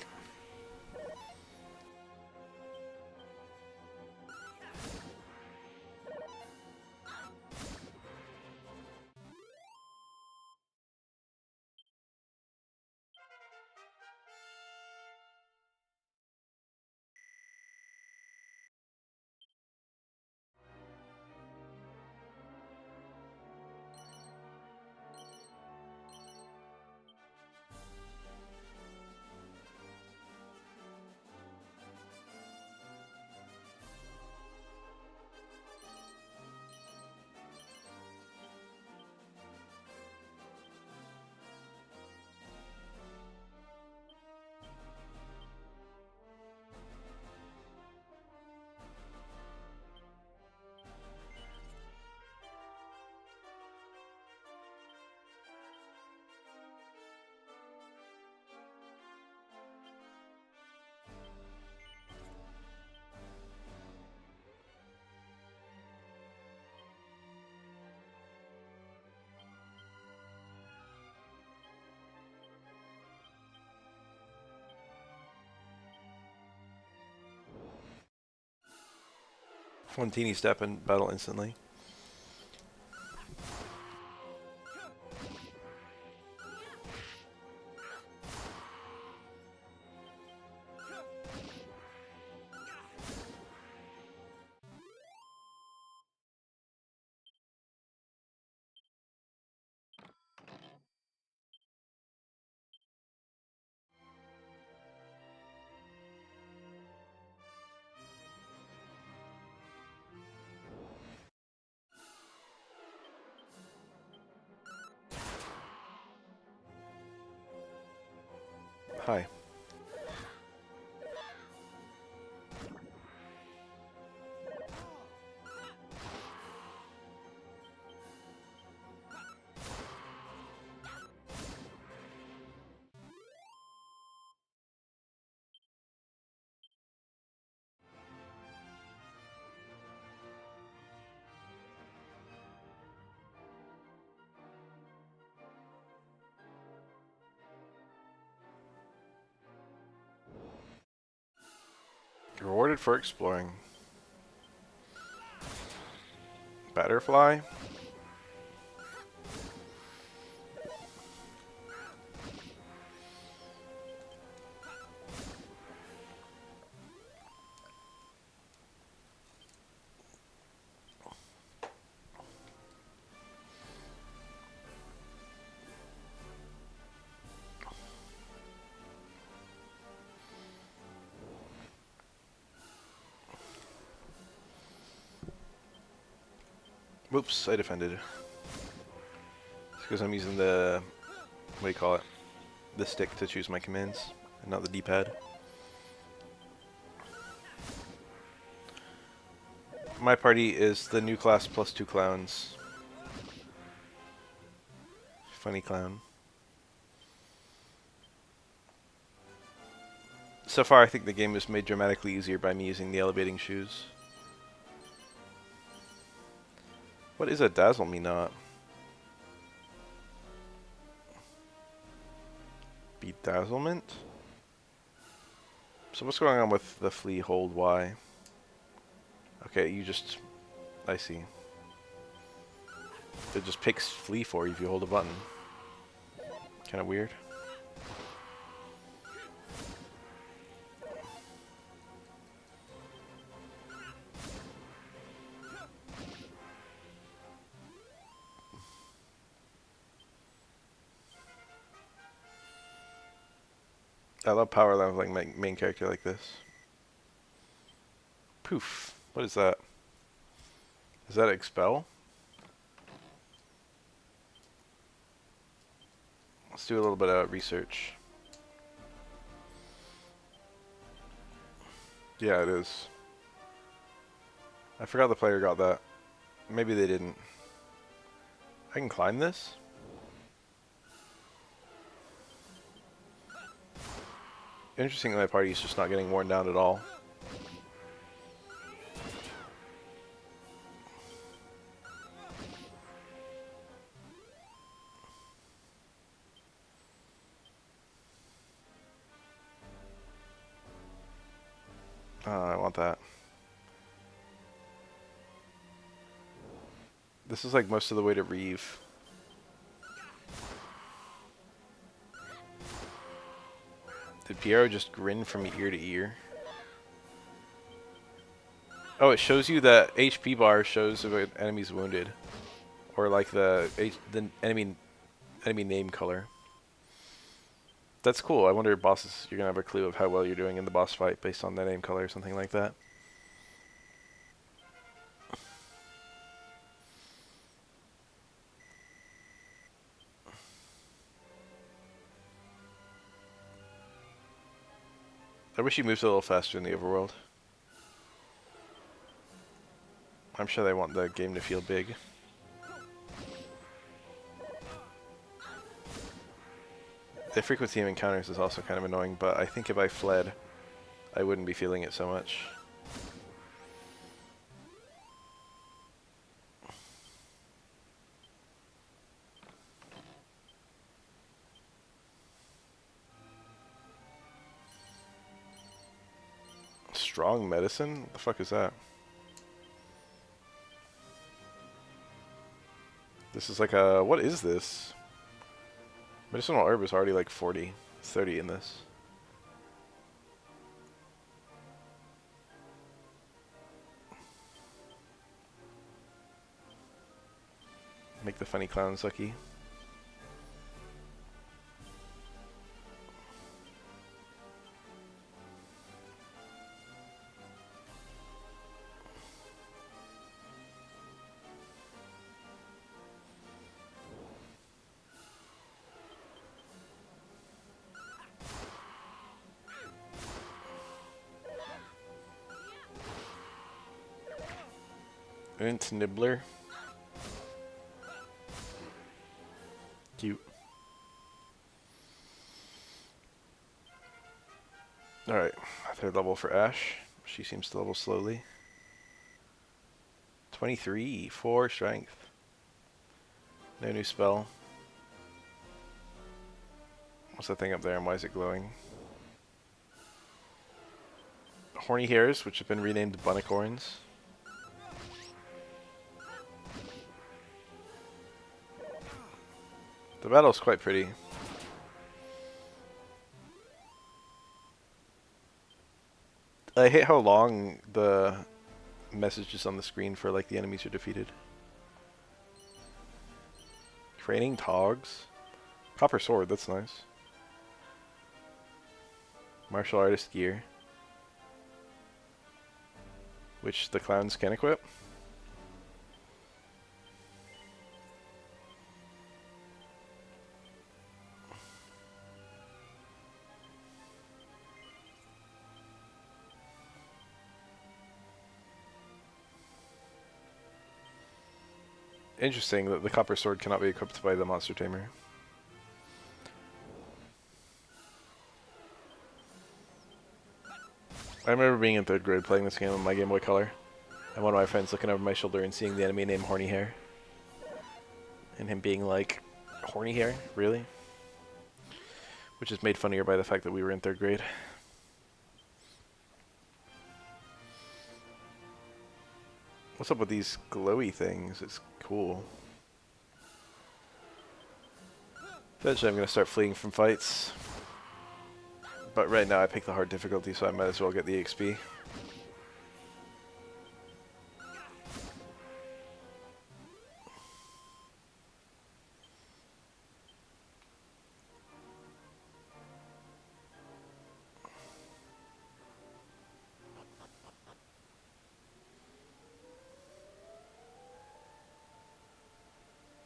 One teeny step and battle instantly. Hi. Rewarded for exploring. Butterfly? Whoops, I defended. It's because I'm using the, what do you call it? The stick to choose my commands, and not the D-pad. My party is the new class plus 2 clowns. Funny clown. So far, I think the game is made dramatically easier by me using the elevating shoes. What is a dazzle me not? Bedazzlement? So what's going on with the flee hold Y? Okay, you just... I see. It just picks flee for you if you hold a button. Kind of weird. I love power leveling my main character like this. Poof. What is that? Is that expel? Let's do a little bit of research. Yeah, it is. I forgot the player got that. Maybe they didn't. I can climb this? Interesting, my party is just not getting worn down at all. I want that. This is like most of the way to Reeve. Did Piero just grin from ear to ear? Oh, it shows you the HP bar shows if an enemy's wounded. Or like the enemy name color. That's cool. I wonder if bosses, you're going to have a clue of how well you're doing in the boss fight based on the name color or something like that. I wish he moves a little faster in the overworld. I'm sure they want the game to feel big. The frequency of encounters is also kind of annoying, but I think if I fled, I wouldn't be feeling it so much. Strong medicine? What the fuck is that? This is like a... What is this? Medicinal herb is already like 40. 30 in this. Make the funny clown sucky. Int Nibbler. Cute. Alright, third level for Ash. She seems to level slowly. 23, 4 strength. No new spell. What's that thing up there and why is it glowing? Horny hairs, which have been renamed Bunnicorns. The battle's quite pretty. I hate how long the message is on the screen for like the enemies are defeated. Training Togs. Copper sword, that's nice. Martial artist gear. Which the clowns can equip. Interesting that the copper sword cannot be equipped by the monster tamer. I remember being in 3rd grade playing this game on my Game Boy Color, and one of my friends looking over my shoulder and seeing the enemy named Horny Hair. And him being like, Horny Hair? Really? Which is made funnier by the fact that we were in 3rd grade. What's up with these glowy things? It's cool. Eventually I'm going to start fleeing from fights. But right now I pick the hard difficulty, so I might as well get the XP.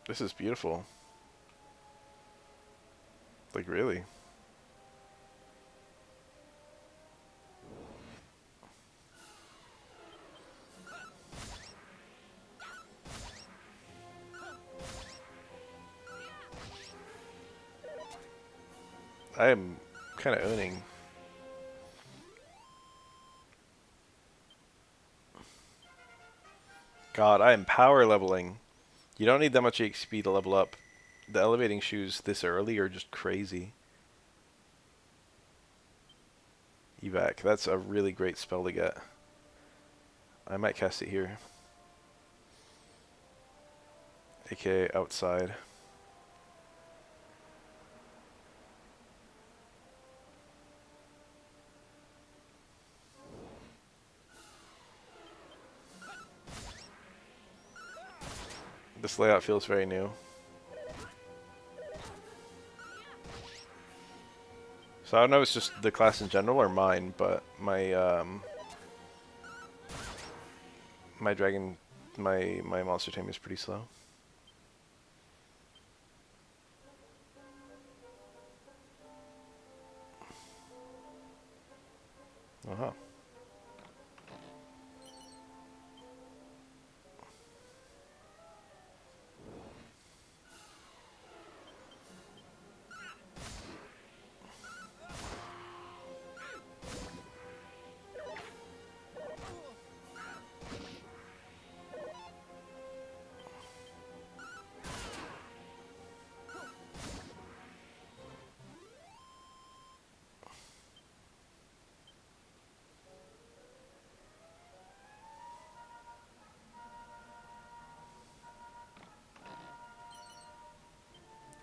This is beautiful. Like, really. I am kind of owning. God, I am power leveling. You don't need that much XP to level up. The elevating shoes this early are just crazy. Evac, that's a really great spell to get. I might cast it here. AKA outside. This layout feels very new. So I don't know if it's just the class in general or mine, but my my monster tamer is pretty slow. Uh-huh.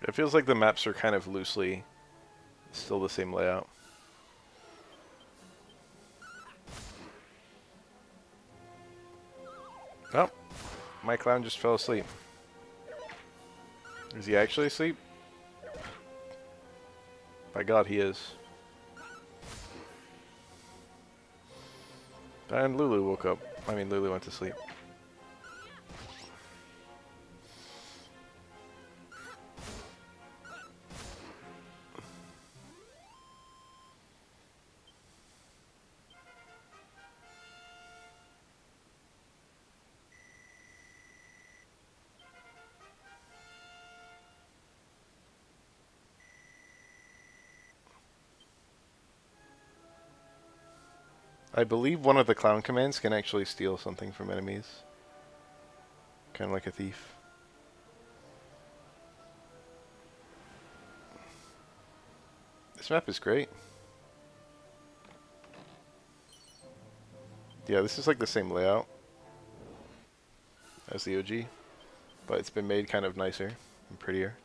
It feels like the maps are kind of loosely still the same layout. Oh, my clown just fell asleep. Is he actually asleep? By God, he is. And Lulu woke up. I mean, Lulu went to sleep. I believe one of the clown commands can actually steal something from enemies. Kind of like a thief. This map is great. Yeah, this is like the same layout as the OG, but it's been made kind of nicer and prettier.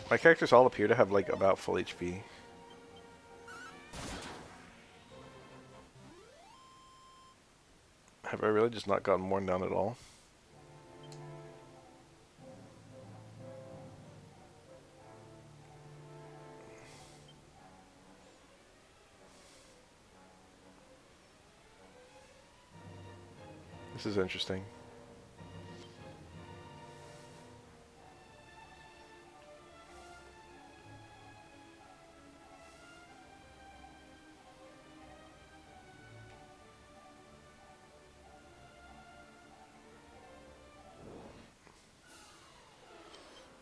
My characters all appear to have like about full HP. Have I really just not gotten worn down at all? This is interesting.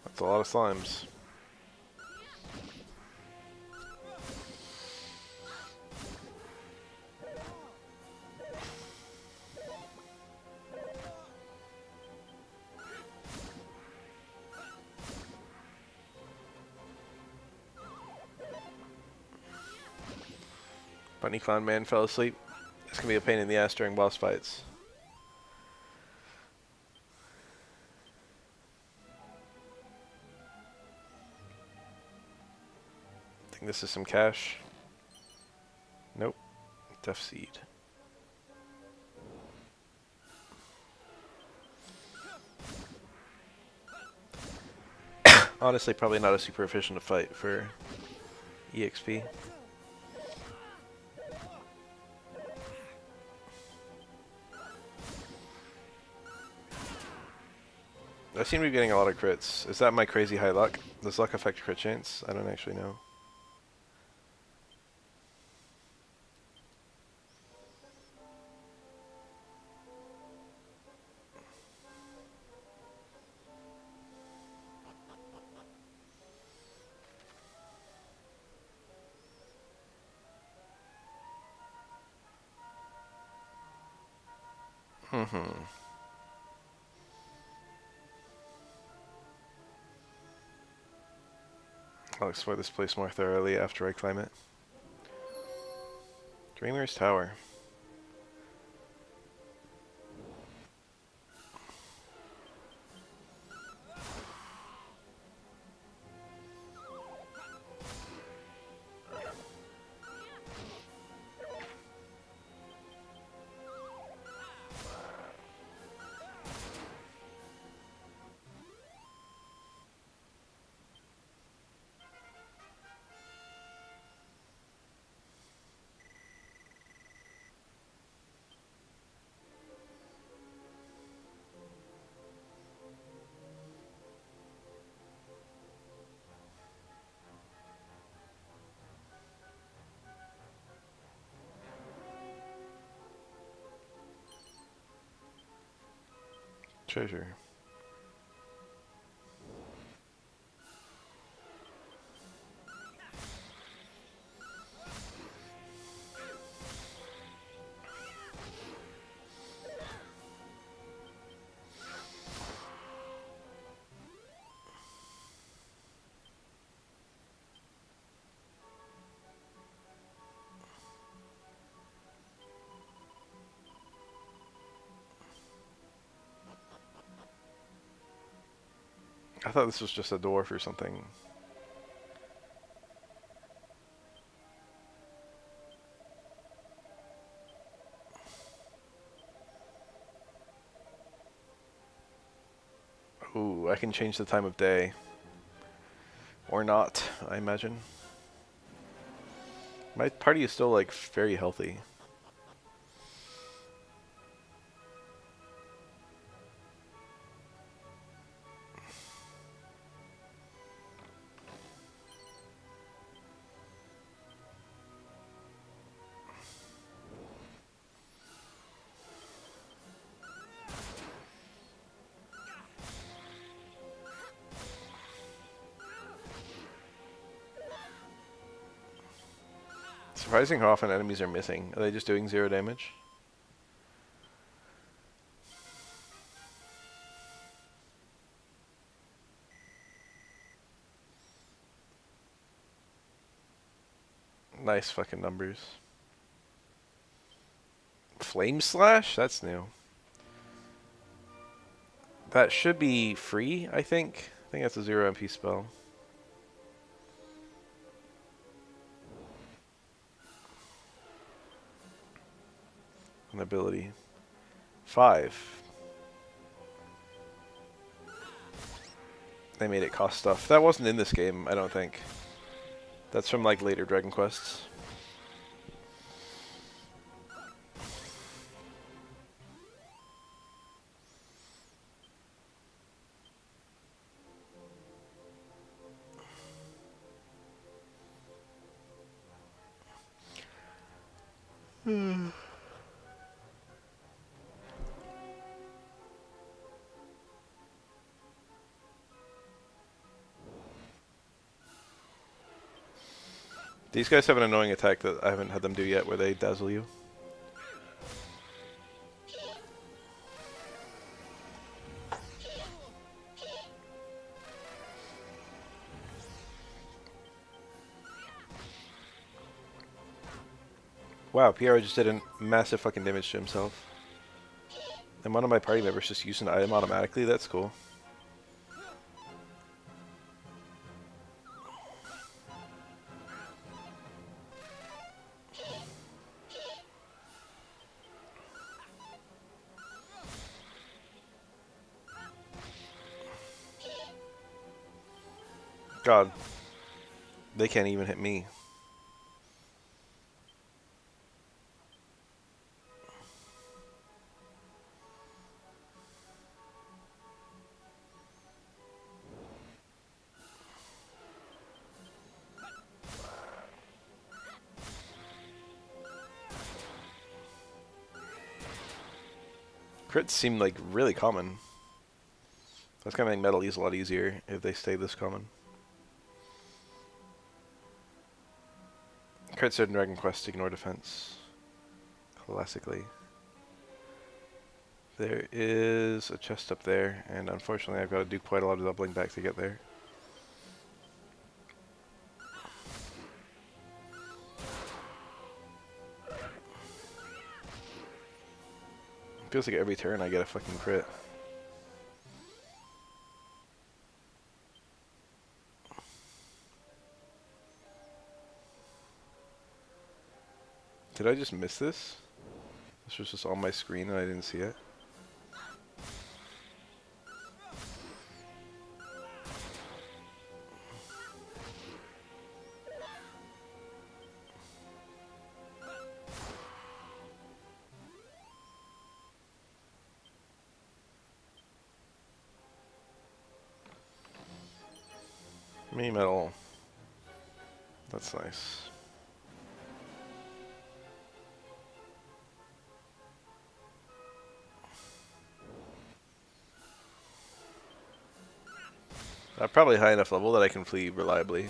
That's a lot of slimes. Bunny Clown Man fell asleep. This can be a pain in the ass during boss fights. I think this is some cash. Nope. Death Seed. Honestly, probably not a super efficient fight for EXP. I seem to be getting a lot of crits. Is that my crazy high luck? Does luck affect crit chance? I don't actually know. I'll explore this place more thoroughly after I climb it. Dreamer's Tower. Treasure. I thought this was just a dwarf or something. Ooh, I can change the time of day. Or not, I imagine. My party is still, like, very healthy. Surprising how often enemies are missing. Are they just doing 0 damage? Nice fucking numbers. Flame Slash? That's new. That should be free, I think. I think that's a 0 MP spell. An ability. 5. They made it cost stuff. That wasn't in this game, I don't think. That's from like later Dragon Quests. These guys have an annoying attack that I haven't had them do yet where they dazzle you. Wow, Piero just did a massive fucking damage to himself. And one of my party members just used an item automatically, that's cool. God, they can't even hit me. Crits seem like really common. That's gonna make Metal Ease a lot easier if they stay this common. Crits in Dragon Quest ignore defense. Classically. There is a chest up there, and unfortunately I've got to do quite a lot of doubling back to get there. Feels like every turn I get a fucking crit. Did I just miss this? This was just on my screen and I didn't see it. Me metal. That's nice. I'm probably high enough level that I can flee reliably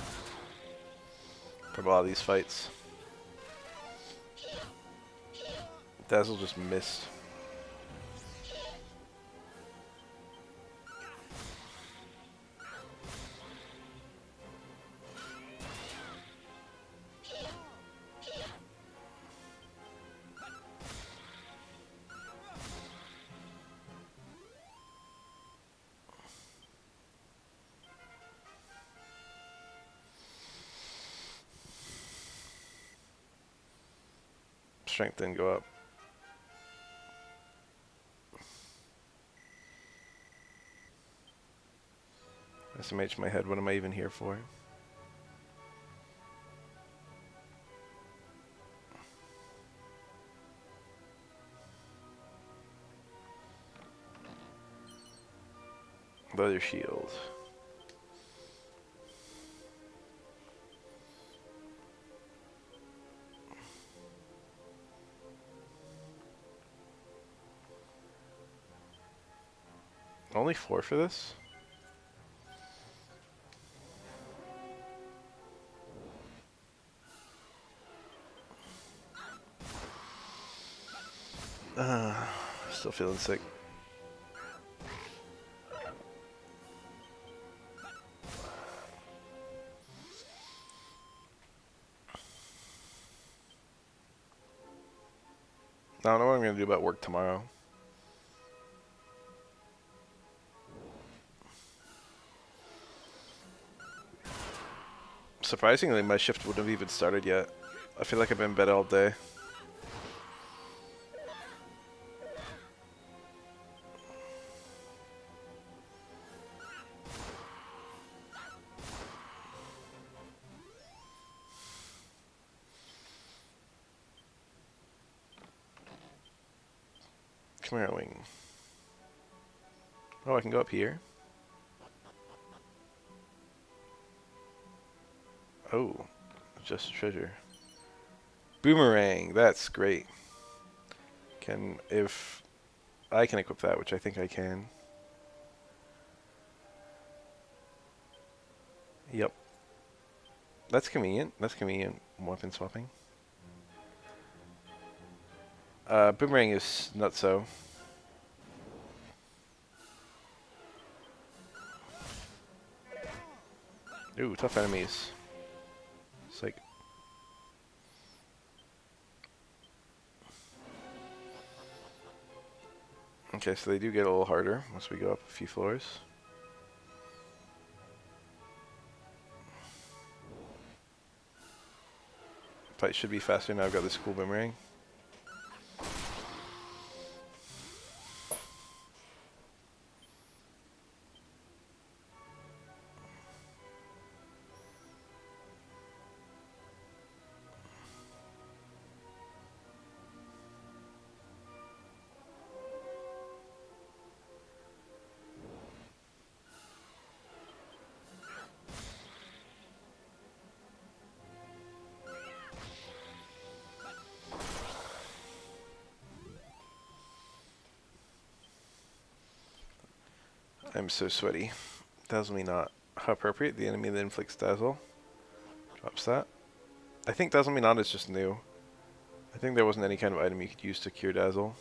from a lot of these fights. Dazzle just missed. Strength didn't go up. SMH my head, what am I even here for? Leather shield. Only 4 for this? Still feeling sick. I don't know what I'm going to do about work tomorrow. Surprisingly, my shift wouldn't have even started yet. I feel like I've been in bed all day. Come here, Wing. Oh, I can go up here. Oh, just treasure. Boomerang, that's great. If I can equip that, which I think I can. Yep. That's convenient. That's convenient weapon swapping. Boomerang is not so. Ooh, tough enemies. Psych. Okay, so they do get a little harder once we go up a few floors. Fight should be faster now I've got this cool boomerang. I'm so sweaty. Dazzle me not. How appropriate. The enemy that inflicts dazzle. Drops that. I think Dazzle me not is just new. I think there wasn't any kind of item you could use to cure dazzle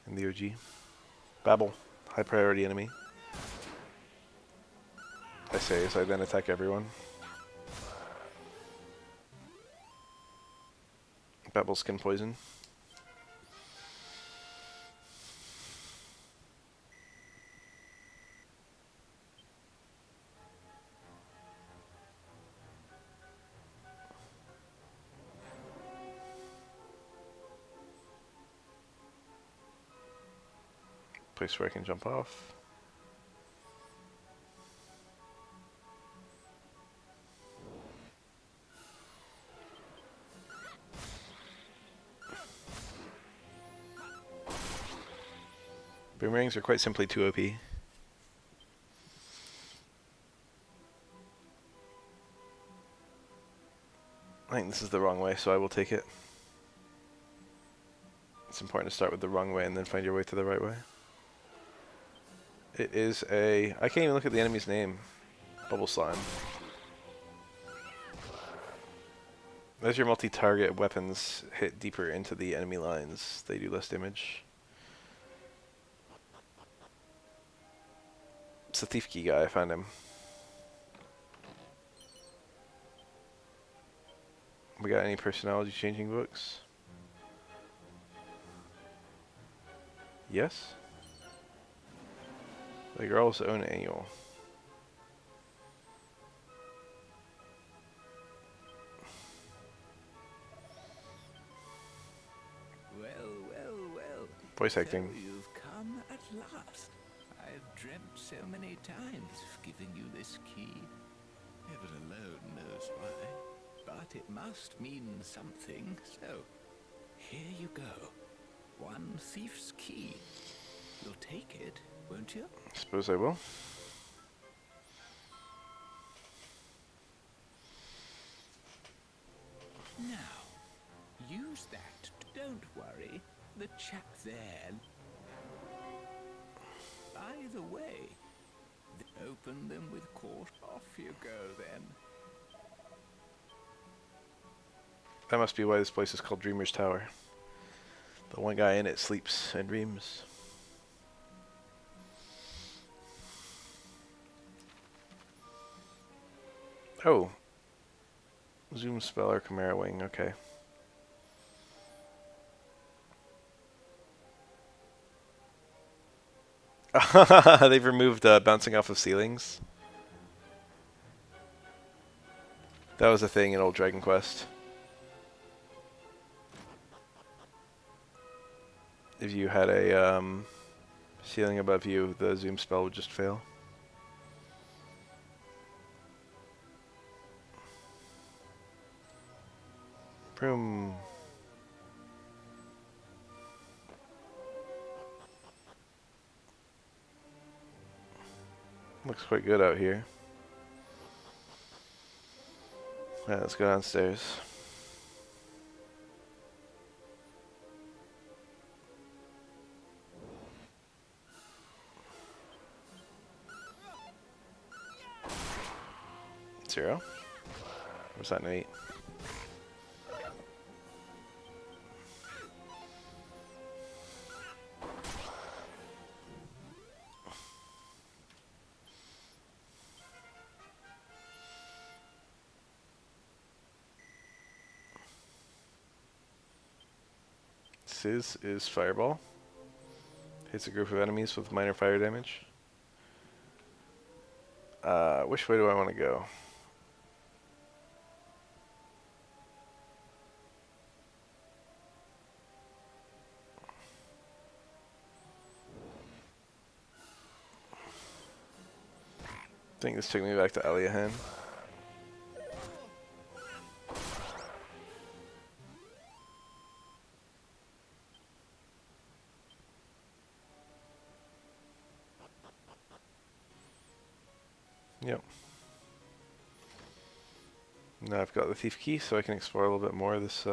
in the OG. Babble. High priority enemy. I say as I then attack everyone. Babble skin poison. Place where I can jump off. Boomerangs are quite simply too OP. I think this is the wrong way, so I will take it. It's important to start with the wrong way and then find your way to the right way. It is a... I can't even look at the enemy's name. Bubble Slime. As your multi-target weapons hit deeper into the enemy lines, they do less damage. It's the thief key guy, I found him. We got any personality changing books? Yes? The girl's own annual. Well, well, well. Voice acting. So you've come at last. I've dreamt so many times of giving you this key. Heaven alone knows why. But it must mean something, so here you go. One thief's key. You'll take it, won't you? Suppose I will. Now, use that. Don't worry. The chap there. By the way, open them with caution. Off you go then. That must be why this place is called Dreamer's Tower. The one guy in it sleeps and dreams. Oh. Zoom spell or Chimera Wing, okay. They've removed bouncing off of ceilings. That was a thing in old Dragon Quest. If you had a ceiling above you, the zoom spell would just fail. Broom. Looks quite good out here. Alright, let's go downstairs. Zero? Was that an 8? Sizz is Fireball. Hits a group of enemies with minor fire damage. Which way do I want to go? I think this took me back to Aliahan. Yep. Now I've got the thief key, so I can explore a little bit more of this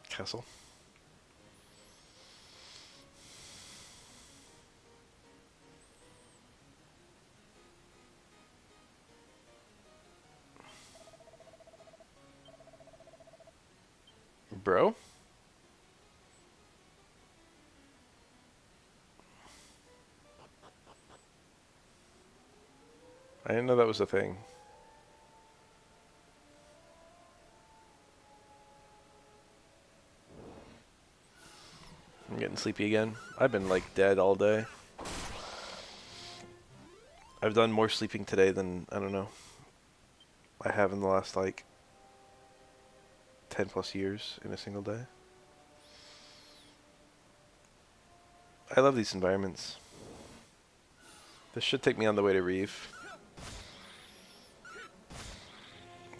castle. Bro? I didn't know that was a thing. I'm getting sleepy again. I've been like dead all day. I've done more sleeping today than, I don't know, I have in the last like 10 plus years in a single day. I love these environments. This should take me on the way to Reeve.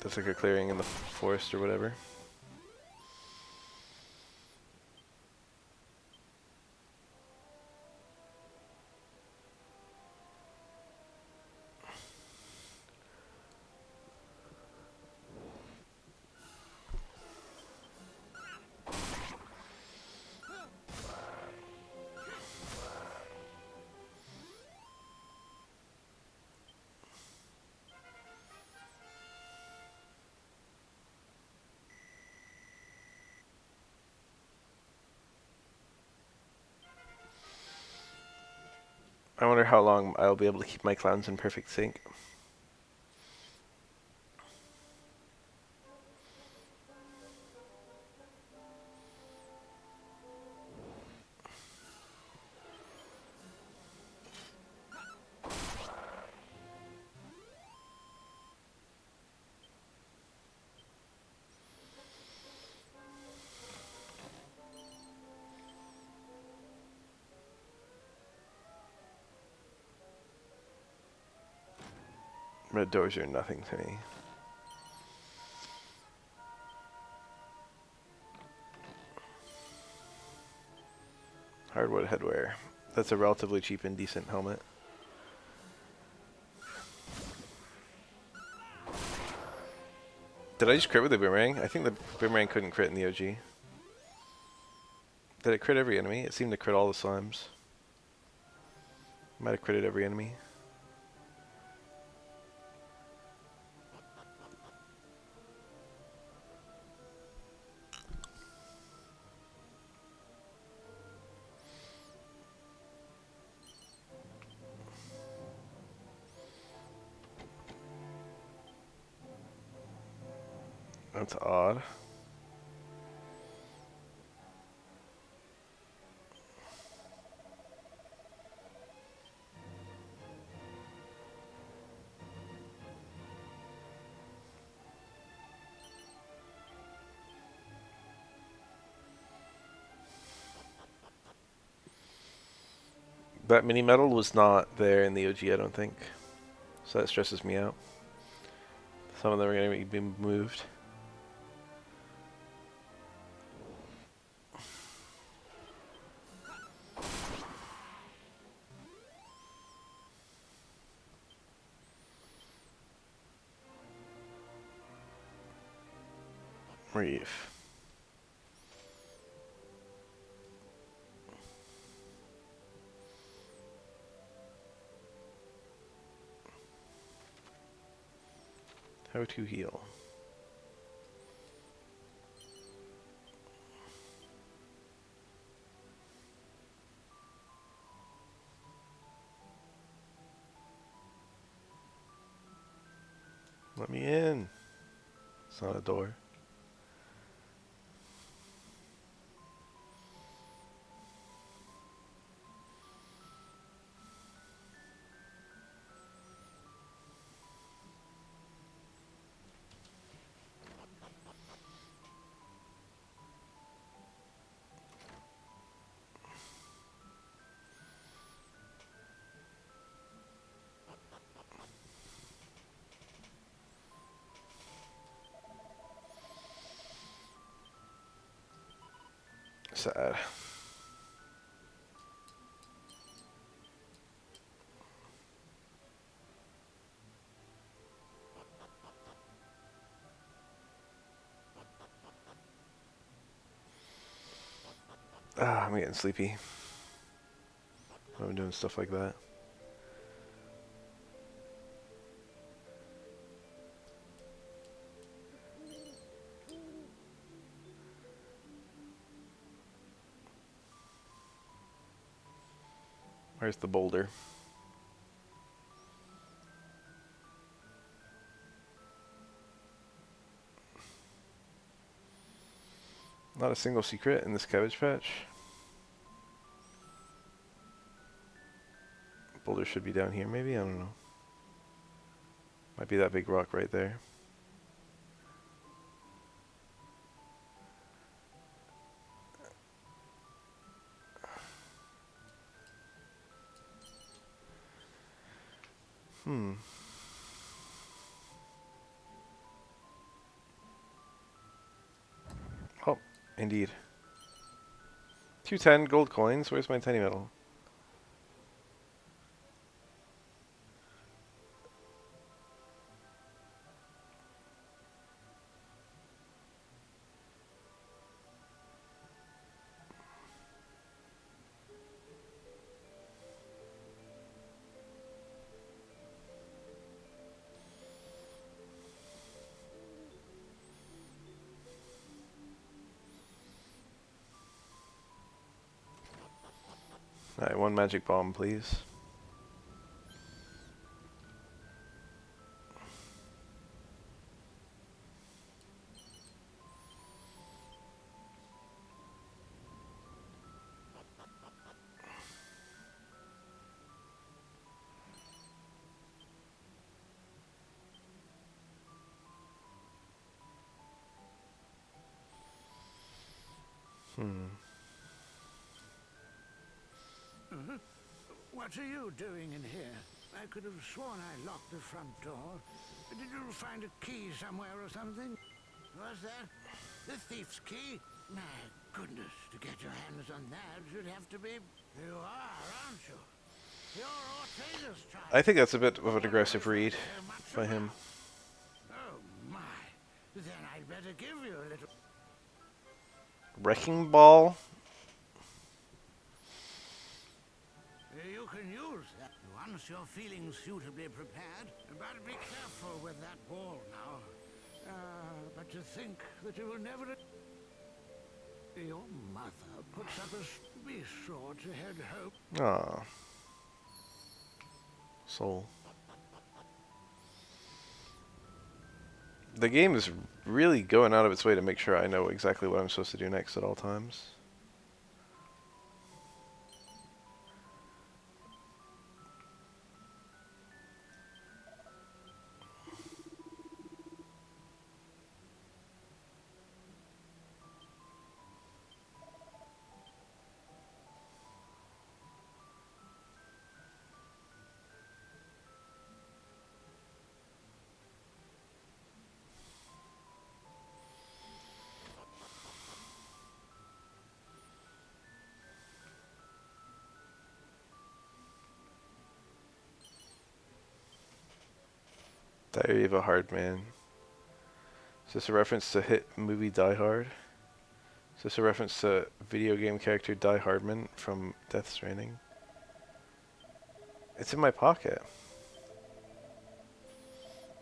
That's like a clearing in the forest or whatever. I wonder how long I'll be able to keep my clowns in perfect sync. Red doors are nothing to me. Hardwood headwear. That's a relatively cheap and decent helmet. Did I just crit with the boomerang? I think the boomerang couldn't crit in the OG. Did it crit every enemy? It seemed to crit all the slimes. Might have critted every enemy. That's odd. That mini medal was not there in the OG, I don't think. So that stresses me out. Some of them are going to be moved. Reef. How to heal. Let me in. It's not a door. Sad. Ah, I'm getting sleepy. I'm doing stuff like that. Where's the boulder? Not a single secret in this cabbage patch. Boulder should be down here, maybe? I don't know. Might be that big rock right there. Oh, indeed. 210 gold coins. Where's my tiny metal? Alright, one magic bomb, please. What are you doing in here? I could have sworn I locked the front door. Did you find a key somewhere or something? What's that? The thief's key? My goodness, to get your hands on that, you'd have to be... You are, aren't you? You're Ortega's child. I think that's a bit of an aggressive read by him. Oh, my. Then I'd better give you a little... Wrecking ball? You can use that once you're feeling suitably prepared. But be careful with that ball now. But to think that you will never... Your mother puts up a... Be sure to head home. Ah. Soul. The game is really going out of its way to make sure I know exactly what I'm supposed to do next at all times. Diary of a Hard Man. Is this a reference to hit movie Die Hard? Is this a reference to video game character Die Hardman from Death Stranding? It's in my pocket.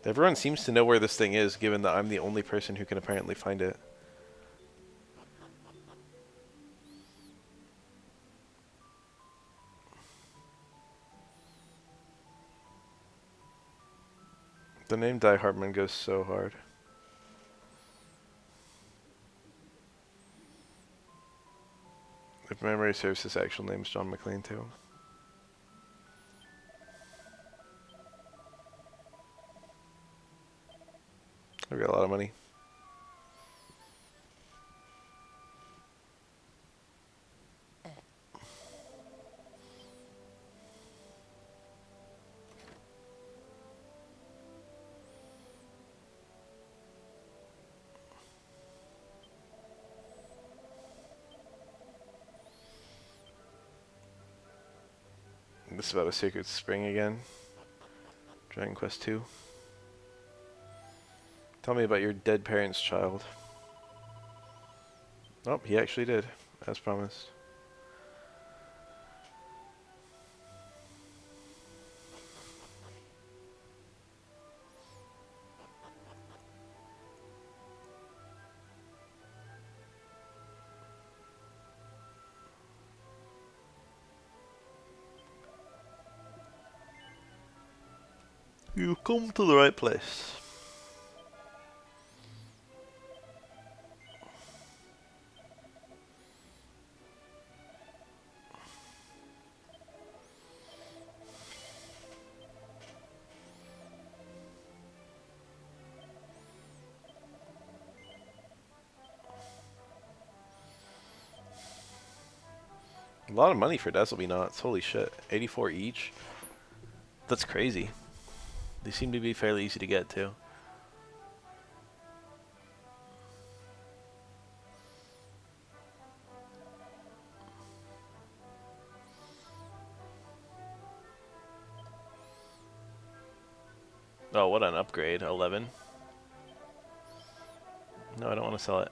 Everyone seems to know where this thing is, given that I'm the only person who can apparently find it. The name Die Hardman goes so hard. If memory serves, his actual name's John McClane too. I've got a lot of money. This is about a Sacred Spring again. Dragon Quest 2. Tell me about your dead parents, child. Oh, he actually did, as promised. You've come to the right place. A lot of money for Dazzle Be Nots. Holy shit. 84 each? That's crazy. They seem to be fairly easy to get too. Oh, what an upgrade. 11. No, I don't want to sell it.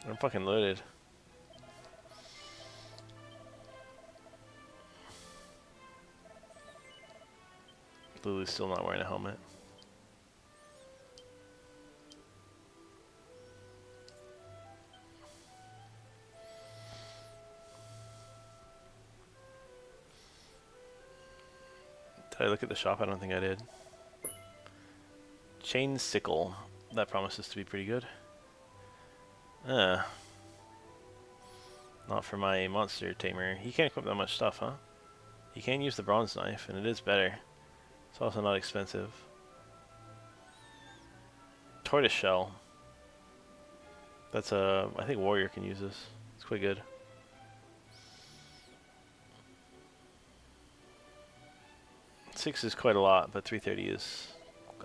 I'm fucking loaded. Lulu's still not wearing a helmet. Did I look at the shop? I don't think I did. Chain Sickle. That promises to be pretty good. Not for my monster tamer. He can't equip that much stuff, huh? He can use the bronze knife, and it is better. It's also not expensive. Tortoise shell. That's a... I think warrior can use this. It's quite good. Six is quite a lot, but 330 is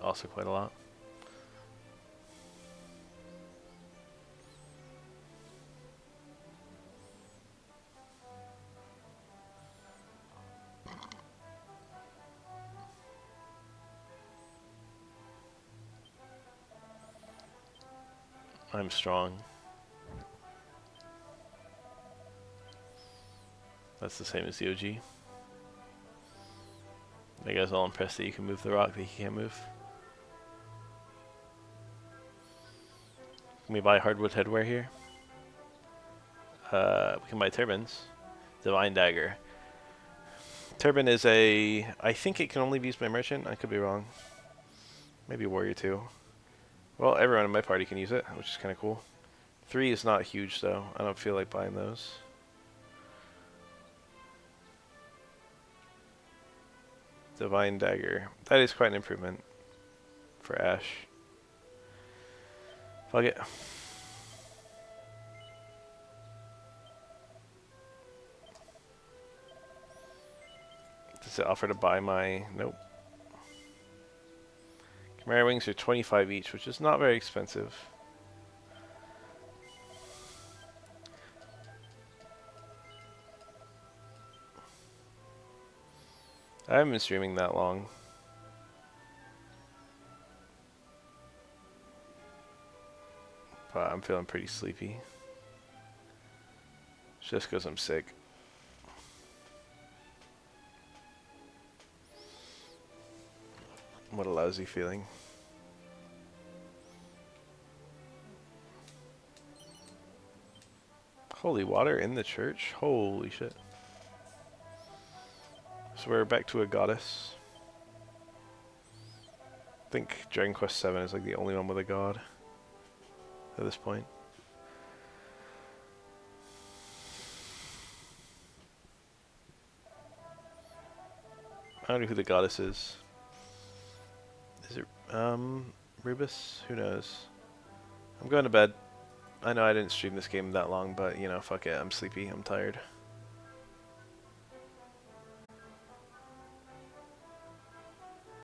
also quite a lot. I'm strong. That's the same as the OG. I guess all impressed that you can move the rock that he can't move. Can we buy hardwood headwear here? We can buy turbans. Divine Dagger. Turban is a... I think it can only be used by merchant. I could be wrong. Maybe warrior too. Well, everyone in my party can use it, which is kind of cool. 3 is not huge though. I don't feel like buying those. Divine Dagger. That is quite an improvement for Ash. Fuck it. Does it offer to buy my... Nope. Chimera Wings are 25 each, which is not very expensive. I haven't been streaming that long. But I'm feeling pretty sleepy. Just because I'm sick. What a lousy feeling. Holy water in the church? Holy shit. So we're back to a goddess. I think Dragon Quest VII is like the only one with a god at this point. I don't know who the goddess is. Is it Rubus? Who knows? I'm going to bed. I know I didn't stream this game that long, but you know, fuck it. I'm sleepy. I'm tired.